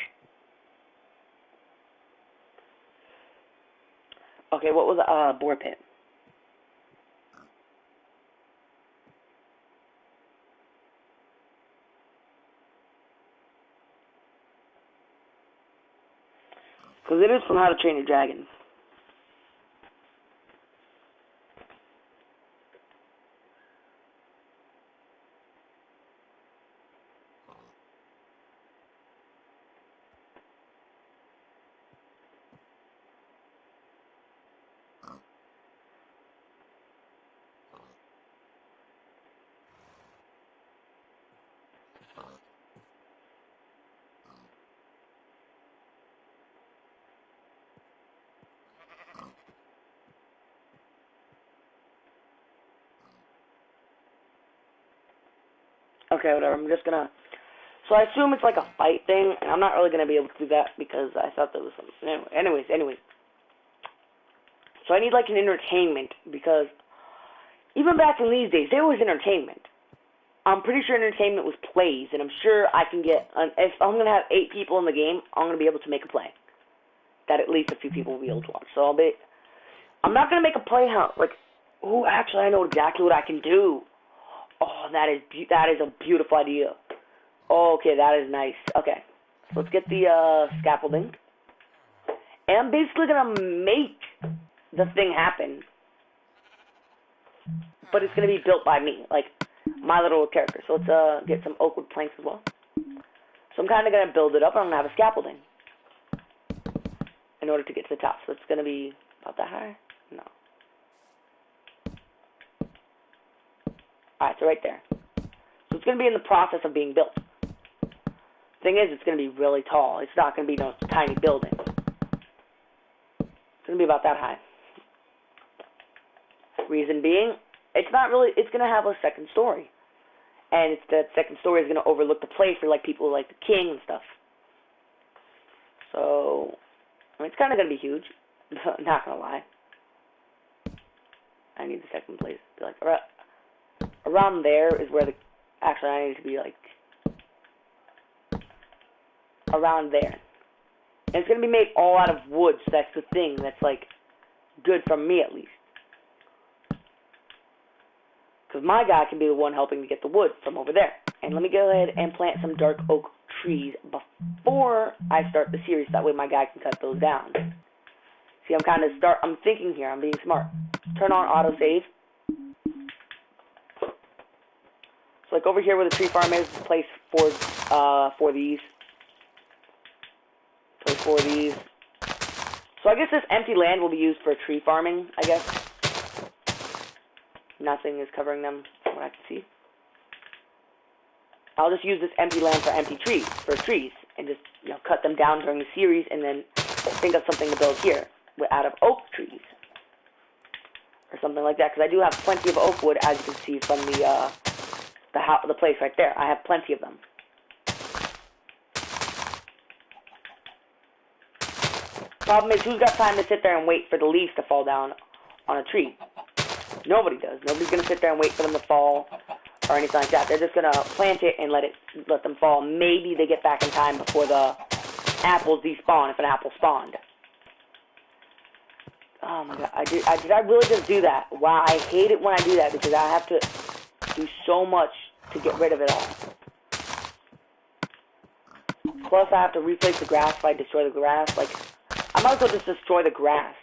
Okay, what was a boar pit? Because it is from How to Train Your Dragon. Okay, whatever. I'm just gonna... So I assume it's like a fight thing, and I'm not really gonna be able to do that because I thought there was something... Anyways. So I need like an entertainment because even back in these days, there was entertainment. I'm pretty sure entertainment was plays, and I'm sure I can get... if I'm gonna have 8 people in the game, I'm gonna be able to make a play that at least a few people will be able to watch. So I'm not gonna make a playhouse. Like, oh, actually, I know exactly what I can do. Oh, that is a beautiful idea. Oh, okay, that is nice. Okay, so let's get the scaffolding. And I'm basically going to make the thing happen. But it's going to be built by me, like my little character. So let's get some oak wood planks as well. So I'm kind of going to build it up, and I'm going to have a scaffolding in order to get to the top. So it's going to be about that high? No. Alright, so right there. So it's going to be in the process of being built. Thing is, it's going to be really tall. It's not going to be no tiny building. It's going to be about that high. Reason being, it's not really, it's going to have a second story. And it's that second story is going to overlook the place for like people like the king and stuff. So, I mean, it's kind of going to be huge. Not going to lie. I need the second place to be like, around there is where the, actually I need to be like, around there. And it's going to be made all out of wood, so that's the thing that's like, good from me at least. Because my guy can be the one helping to get the wood from over there. And let me go ahead and plant some dark oak trees before I start the series. That way my guy can cut those down. See, I'm thinking here. I'm being smart. Turn on autosave. So like over here where the tree farm is place for these. Place for these. So I guess this empty land will be used for tree farming, I guess. Nothing is covering them from what I can see. I'll just use this empty land for trees, and just, you know, cut them down during the series, and then think of something to build here out of oak trees, or something like that. Because I do have plenty of oak wood, as you can see from the place right there. I have plenty of them. Problem is, who's got time to sit there and wait for the leaves to fall down on a tree? Nobody does. Nobody's going to sit there and wait for them to fall or anything like that. They're just going to plant it and let them fall. Maybe they get back in time before the apples despawn, if an apple spawned. Oh my god. Did I really just do that? Wow, I hate it when I do that because I have to do so much to get rid of it all. Plus, I have to replace the grass if I destroy the grass. Like, I might as well just destroy the grass.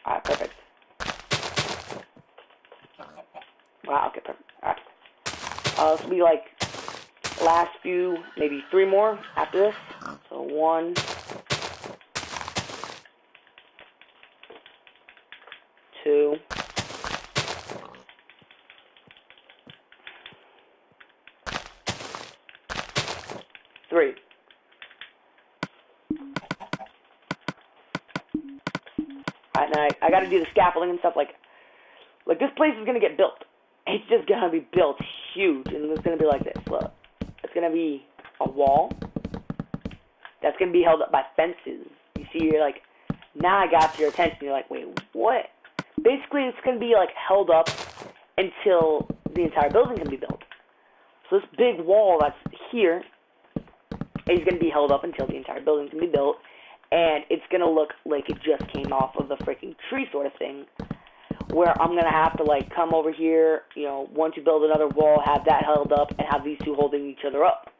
Alright, perfect. Wow, okay, perfect. Alright. This will be like last few, maybe 3 more after this. So 1, 2, 3. Alright, now I gotta do the scaffolding and stuff. Like this place is gonna get built. It's just gonna be built huge, and it's gonna be like this. Look, it's gonna be a wall that's gonna be held up by fences. You see, you're like, now I got your attention. You're like, wait, what? Basically, it's gonna be like held up until the entire building can be built. So this big wall that's here is gonna be held up until the entire building can be built. And it's going to look like it just came off of the freaking tree sort of thing. Where I'm going to have to, like, come over here, you know, once you build another wall, have that held up, and have these two holding each other up.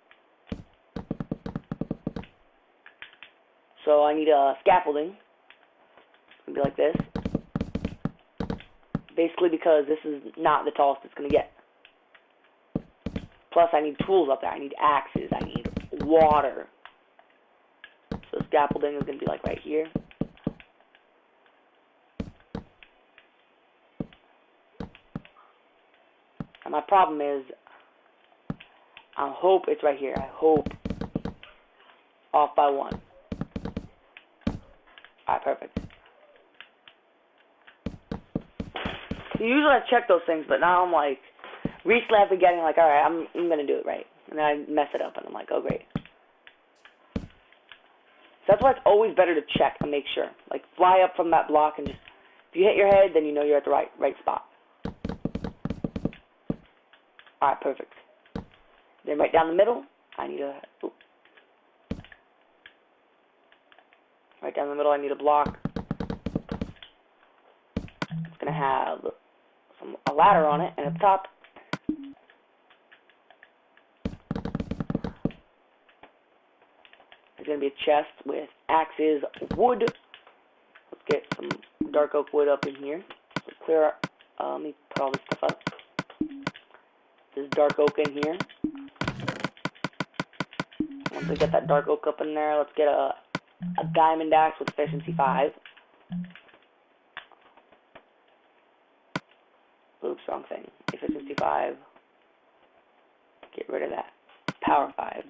So I need a scaffolding. It's going to be like this. Basically because this is not the tallest it's going to get. Plus I need tools up there. I need axes. I need water. So scaffolding is going to be like right here. And my problem is, I hope it's right here. I hope off by 1. Alright, perfect. So usually I check those things, but now I'm like, recently I've been getting like, alright, I'm going to do it right. And then I mess it up, and I'm like, oh great. That's why it's always better to check and make sure. Like, fly up from that block and just, if you hit your head, then you know you're at the right spot. Alright, perfect. Then right down the middle, I need a, right down the middle, I need a block. It's going to have a ladder on it, and at the top, There's going to be a chest with axes, wood. Let's get some dark oak wood up in here. So clear, let me put all this stuff up. There's dark oak in here. Once we get that dark oak up in there, let's get a diamond axe with efficiency 5. Ooh, strong thing. Efficiency 5. Get rid of that. Power 5.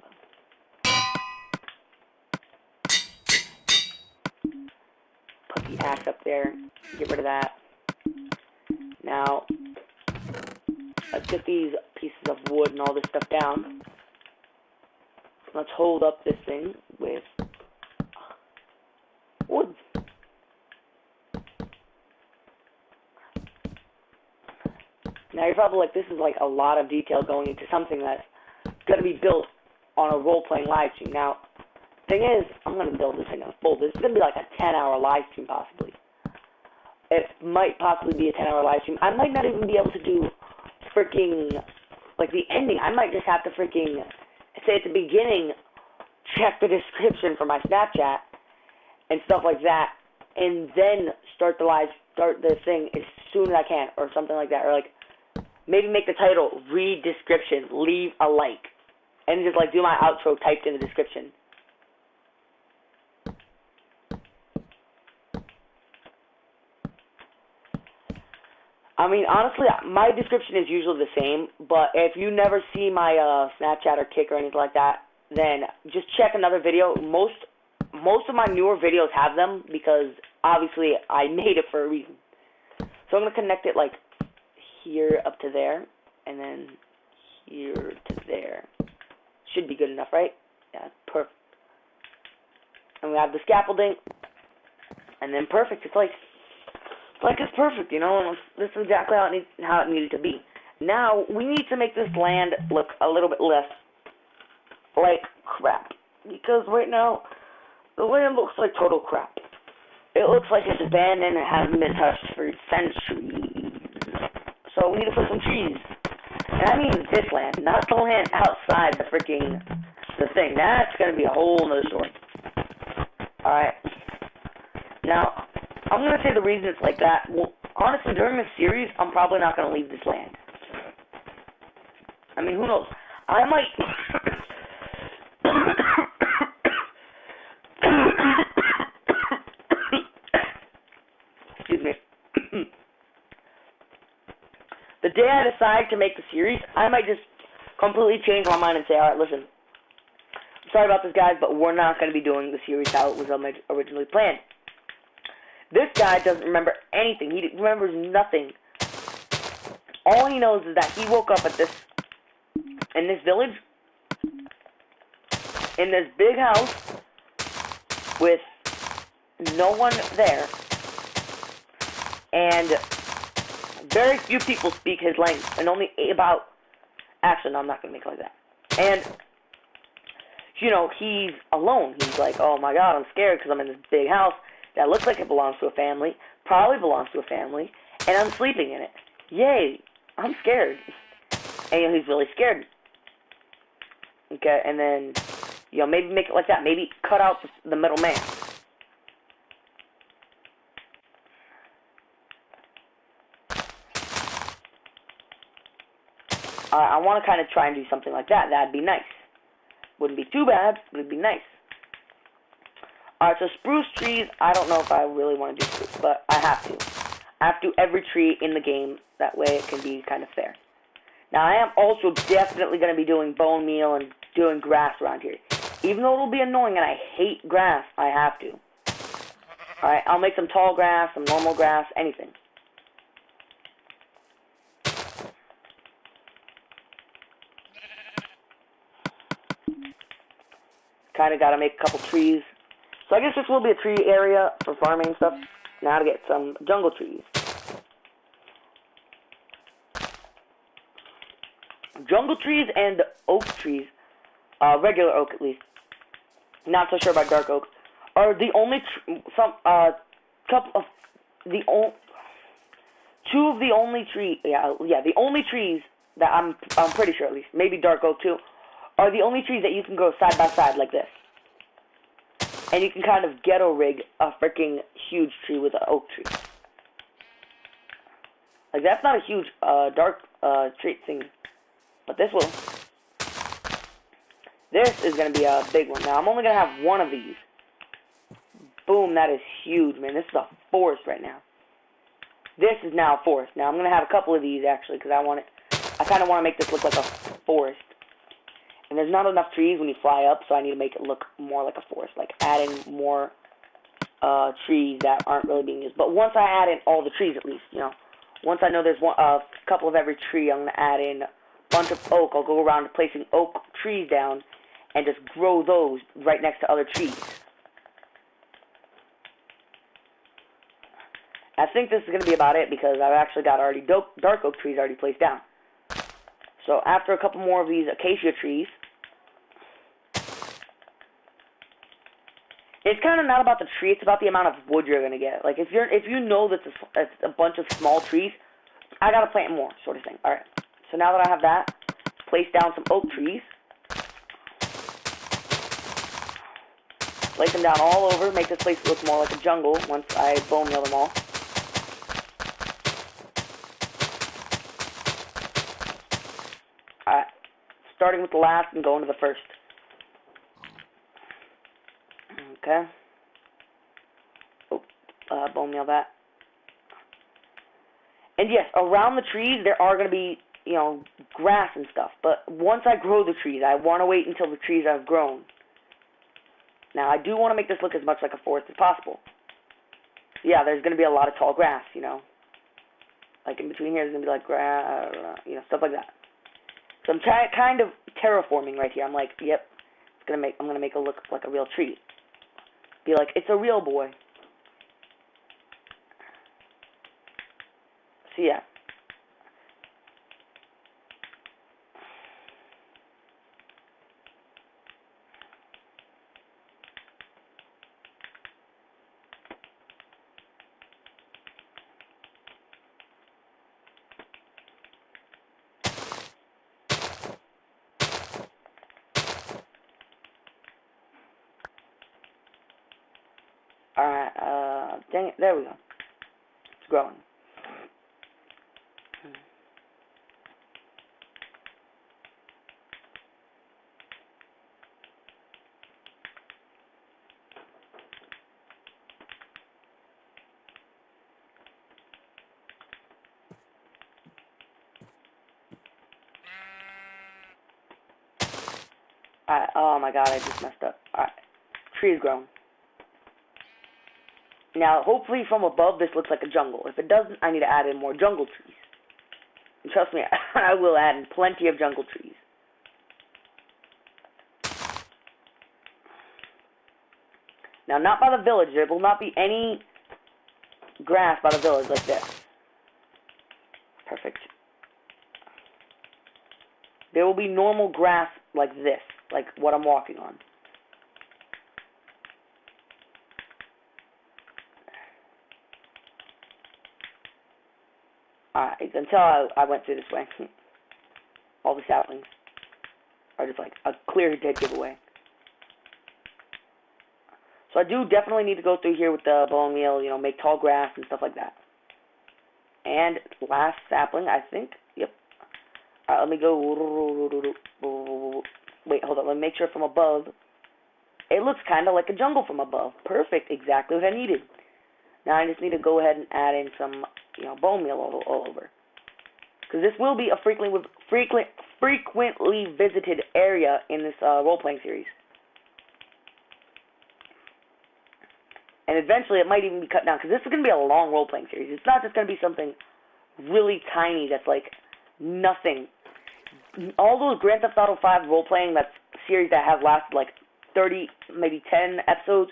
Put the axe up there. Get rid of that. Now, let's get these pieces of wood and all this stuff down. Let's hold up this thing with wood. Now you're probably like, this is like a lot of detail going into something that's going to be built on a role-playing live stream. Now, thing is, I'm going to build this thing on full. This is going to be like a 10-hour live stream possibly. It might possibly be a 10-hour live stream. I might not even be able to do freaking, like the ending. I might just have to freaking say at the beginning, check the description for my Snapchat and stuff like that, and then start the thing as soon as I can, or something like that, or like maybe make the title, read description, leave a like, and just like do my outro typed in the description. I mean, honestly, my description is usually the same, but if you never see my Snapchat or Kick or anything like that, then just check another video. Most of my newer videos have them because obviously I made it for a reason. So I'm going to connect it like here up to there, and then here to there. Should be good enough, right? Yeah, perfect. And we have the scaffolding, and then perfect. It's perfect, you know. This is exactly how it needed to be. Now we need to make this land look a little bit less like crap, because right now the land looks like total crap. It looks like it's abandoned and hasn't been touched for centuries. So we need to put some trees. And I mean this land, not the land outside the thing. That's gonna be a whole nother story. Alright. Now, I'm going to say the reason it's like that, well, honestly, during this series, I'm probably not going to leave this land. I mean, who knows? I might... Excuse me. The day I decide to make the series, I might just completely change my mind and say, alright, listen, I'm sorry about this, guys, but we're not going to be doing the series how it was originally planned. This guy doesn't remember anything. He remembers nothing. All he knows is that he woke up in this village, in this big house, with no one there, and very few people speak his language, and only about, actually, no, I'm not going to make it like that. And, you know, he's alone. He's like, oh my god, I'm scared because I'm in this big house that looks like it belongs to a family, probably belongs to a family, and I'm sleeping in it. Yay, I'm scared. And, you know, he's really scared. Okay, and then, you know, maybe make it like that. Maybe cut out the middle man. I want to kind of try and do something like that. That'd be nice. Wouldn't be too bad, but it'd be nice. Alright, so spruce trees, I don't know if I really want to do spruce, but I have to. I have to do every tree in the game, that way it can be kind of fair. Now, I am also definitely going to be doing bone meal and doing grass around here. Even though it'll be annoying and I hate grass, I have to. Alright, I'll make some tall grass, some normal grass, anything. Kind of got to make a couple trees. So I guess this will be a tree area for farming and stuff. Now to get some jungle trees. Jungle trees and oak trees, regular oak at least, not so sure about dark oak, are the only the only trees that I'm pretty sure at least, maybe dark oak too, are the only trees that you can grow side by side like this. And you can kind of ghetto rig a freaking huge tree with an oak tree. Like, that's not a huge dark trait thing, but this will. This is going to be a big one. Now, I'm only going to have one of these. Boom, that is huge, man. This is a forest right now. This is now a forest. Now, I'm going to have a couple of these, actually, because I kind of want to make this look like a forest. And there's not enough trees when you fly up, so I need to make it look more like a forest. Like, add in more trees that aren't really being used. But once I add in all the trees, at least, you know. Once I know there's a couple of every tree, I'm going to add in a bunch of oak. I'll go around placing oak trees down and just grow those right next to other trees. I think this is going to be about it because I've actually got already dark oak trees already placed down. So after a couple more of these acacia trees, it's kind of not about the tree, it's about the amount of wood you're going to get. Like, if you know that it's a bunch of small trees, I got to plant more, sort of thing. Alright, so now that I have that, place down some oak trees. Place them down all over, make this place look more like a jungle once I bone meal them all. Alright, starting with the last and going to the first. Okay. Oh, bone meal that. And yes, around the trees there are going to be, you know, grass and stuff. But once I grow the trees, I want to wait until the trees have grown. Now, I do want to make this look as much like a forest as possible. Yeah, there's going to be a lot of tall grass, you know. Like, in between here, there's going to be, like, grass, you know, stuff like that. So I'm kind of terraforming right here. I'm like, yep, I'm going to make it look like a real tree. Be like, it's a real boy. So, yeah. Alright, dang it, there we go. It's growing. Alright, oh my god, I just messed up. Alright, tree is grown. Now, hopefully from above this looks like a jungle. If it doesn't, I need to add in more jungle trees. And trust me, I will add in plenty of jungle trees. Now, not by the village. There will not be any grass by the village like this. Perfect. There will be normal grass like this, like what I'm walking on. Alright, until I went through this way. All the saplings are just like a clear dead giveaway. So I do definitely need to go through here with the bone meal, you know, make tall grass and stuff like that. And last sapling, I think. Yep. Alright, let me go. Wait, hold on. Let me make sure from above. It looks kind of like a jungle from above. Perfect. Exactly what I needed. Now I just need to go ahead and add in some, you know, bone meal all over. Because this will be a frequently visited area in this role-playing series. And eventually it might even be cut down, because this is going to be a long role-playing series. It's not just going to be something really tiny that's like nothing. All those Grand Theft Auto 5 role-playing series that have lasted like 30, maybe 10 episodes,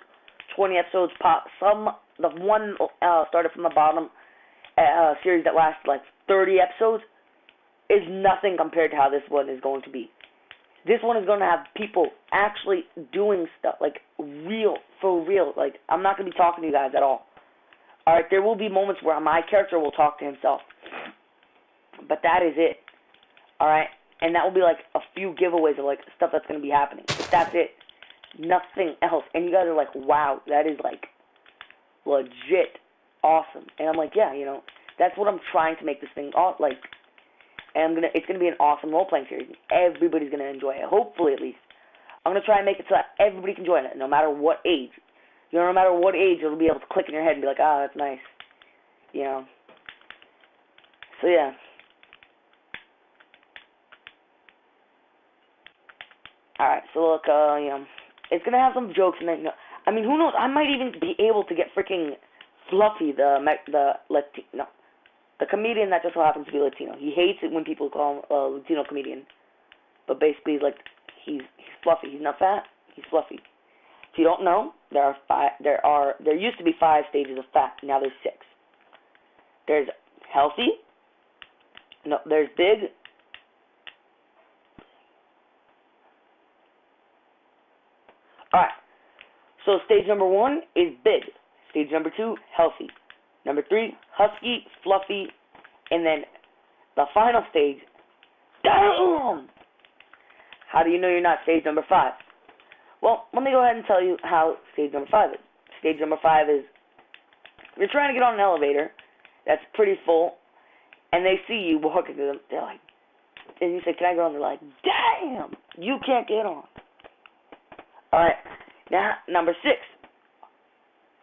20 episodes pop. The one started from the bottom series that lasted like 30 episodes is nothing compared to how this one is going to be. This one is going to have people actually doing stuff, like for real. Like, I'm not going to be talking to you guys at all. Alright, there will be moments where my character will talk to himself. But that is it. Alright, and that will be like a few giveaways of like stuff that's going to be happening. But that's it. Nothing else. And you guys are like, wow, that is like legit awesome. And I'm like, yeah, you know, that's what I'm trying to make this thing like. And it's gonna be an awesome role playing series. Everybody's gonna enjoy it. Hopefully, at least. I'm gonna try and make it so that everybody can join it, no matter what age. You know, no matter what age, it'll be able to click in your head and be like, ah, that's nice. You know. So yeah. Alright, so look, you know, it's gonna have some jokes in it. I mean, who knows? I might even be able to get freaking Fluffy, the comedian that just so happens to be Latino. He hates it when people call him a Latino comedian. But basically, he's like, he's fluffy. He's not fat. He's fluffy. If you don't know, there used to be 5 stages of fat. Now there's 6. There's healthy. No, there's big. Alright. So stage number 1 is big. Stage number 2, healthy. Number 3, husky, fluffy, and then the final stage, damn! How do you know you're not stage number 5? Well, let me go ahead and tell you how stage number 5 is. Stage number 5 is, you're trying to get on an elevator that's pretty full, and they see you walking to them. They're like, and you say, can I go on? They're like, damn, you can't get on. Alright, now, number 6.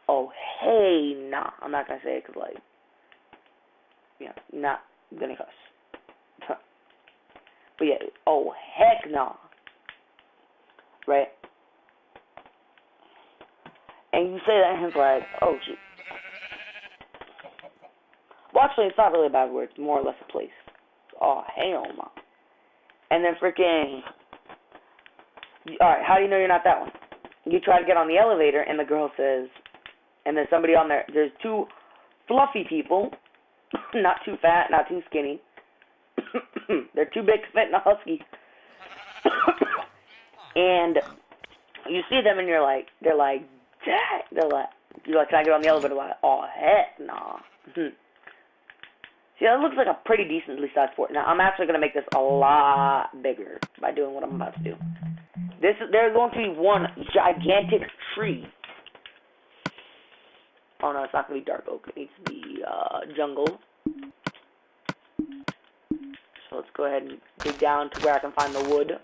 Oh, hey, nah. I'm not going to say it because, like, you know, not going to cuss. But, yeah, oh, heck nah. Right? And you say that and it's like, oh, shoot. Well, actually, it's not really a bad word. It's more or less a place. Oh, hell no. And then freaking... Alright, how do you know you're not that one? You try to get on the elevator, and the girl says... And then somebody on there... There's 2 fluffy people. Not too fat, not too skinny. They're too big to fit in a husky. And you see them, and you're like... They're like... Dang! You're like, can I get on the elevator? Like, oh, heck nah. See, that looks like a pretty decently sized fort. Now, I'm actually going to make this a lot bigger by doing what I'm about to do. There's going to be one gigantic tree. Oh, no, it's not going to be dark oak. It needs to be jungle. So let's go ahead and dig down to where I can find the wood.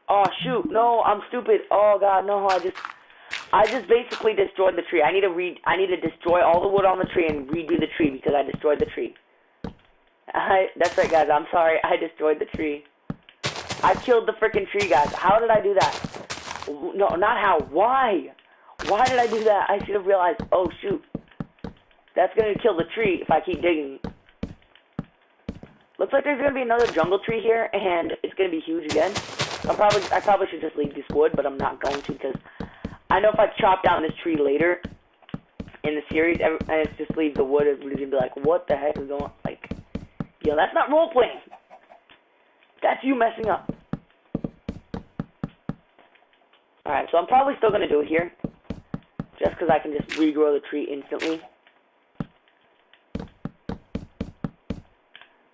Oh, shoot. No, I'm stupid. Oh, God, no. I just basically destroyed the tree. I need to destroy all the wood on the tree and redo the tree because I destroyed the tree. That's right, guys. I'm sorry. I destroyed the tree. I killed the freaking tree, guys. How did I do that? No, not how. Why? Why did I do that? I should have realized. Oh, shoot. That's going to kill the tree if I keep digging. Looks like there's going to be another jungle tree here, and it's going to be huge again. I probably should just leave this wood, but I'm not going to because I know if I chop down this tree later in the series and it's just leave the wood, everybody's going to be like, what the heck is going on? Like, yo, that's not role-playing. That's you messing up. Alright, so I'm probably still going to do it here just because I can just regrow the tree instantly.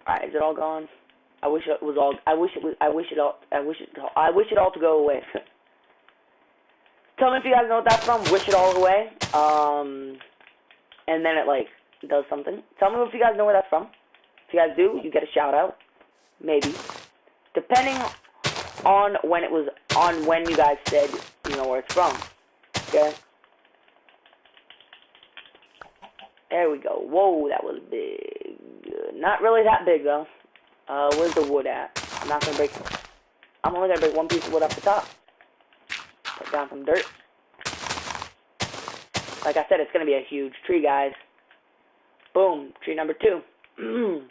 Alright, is it all gone? I wish it was all. I wish it all to go away. Tell me if you guys know what that's from. Wish it all away. And then it like does something. Tell me if you guys know where that's from. If you guys do, you get a shout out. Maybe, depending on when it was when you guys said you know where it's from. Okay. There we go. Whoa, that was big. Not really that big though. Where's the wood at? I'm not gonna break. I'm only gonna break one piece of wood off the top. Put down some dirt. Like I said, it's gonna be a huge tree, guys. Boom, tree number 2. Let's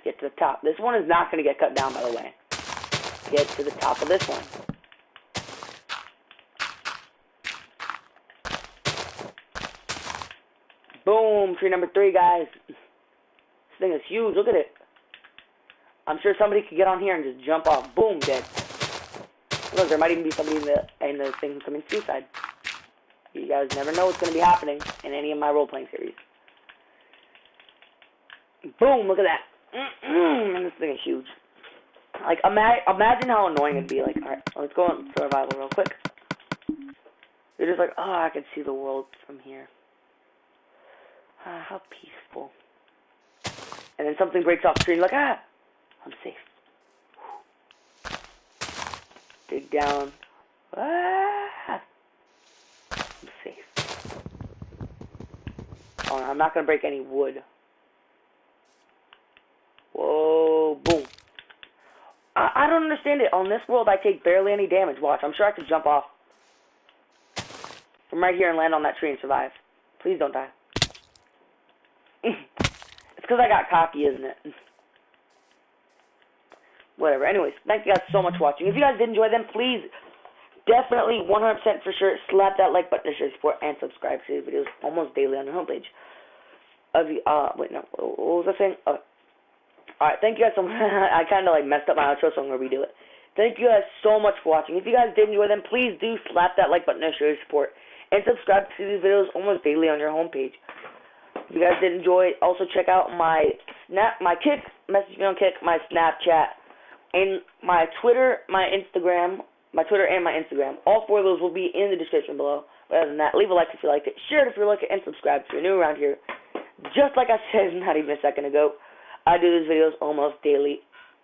get to the top. This one is not gonna get cut down, by the way. Get to the top of this one. Boom, tree number 3, guys. This thing is huge. Look at it. I'm sure somebody could get on here and just jump off. Boom, dead. Look, there might even be somebody in the thing who's committing suicide. You guys never know what's going to be happening in any of my role-playing series. Boom, look at that. And this thing is huge. Like, imagine how annoying it'd be. Like, alright, let's go on survival real quick. You're just like, oh, I can see the world from here. Ah, how peaceful. And then something breaks off screen, like, ah, I'm safe. Dig down. Ah, I'm safe. Oh, no, I'm not gonna break any wood. Whoa, boom. I don't understand it. On this world, I take barely any damage. Watch, I'm sure I could jump off from right here and land on that tree and survive. Please don't die. It's because I got cocky, isn't it? Whatever. Anyways, thank you guys so much for watching. If you guys did enjoy them, please, definitely, 100% for sure, slap that like button to show support and subscribe to the videos almost daily on the homepage. Wait, no. What was I saying? Okay. Alright, thank you guys so much. I kind of like messed up my outro, so I'm going to redo it. Thank you guys so much for watching. If you guys did enjoy them, please do slap that like button to show your support. And subscribe to these videos almost daily on your homepage. If you guys did enjoy, also check out my Kick, message me on Kick, my Snapchat, and my Twitter, my Instagram, All 4 of those will be in the description below. But other than that, leave a like if you liked it, share it if you like it, and subscribe if you're new around here. Just like I said not even a second ago, I do these videos almost daily.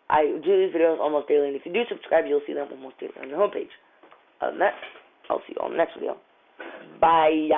And if you do subscribe, you'll see them almost daily on your homepage. Other than that, I'll see you all in the next video. Bye.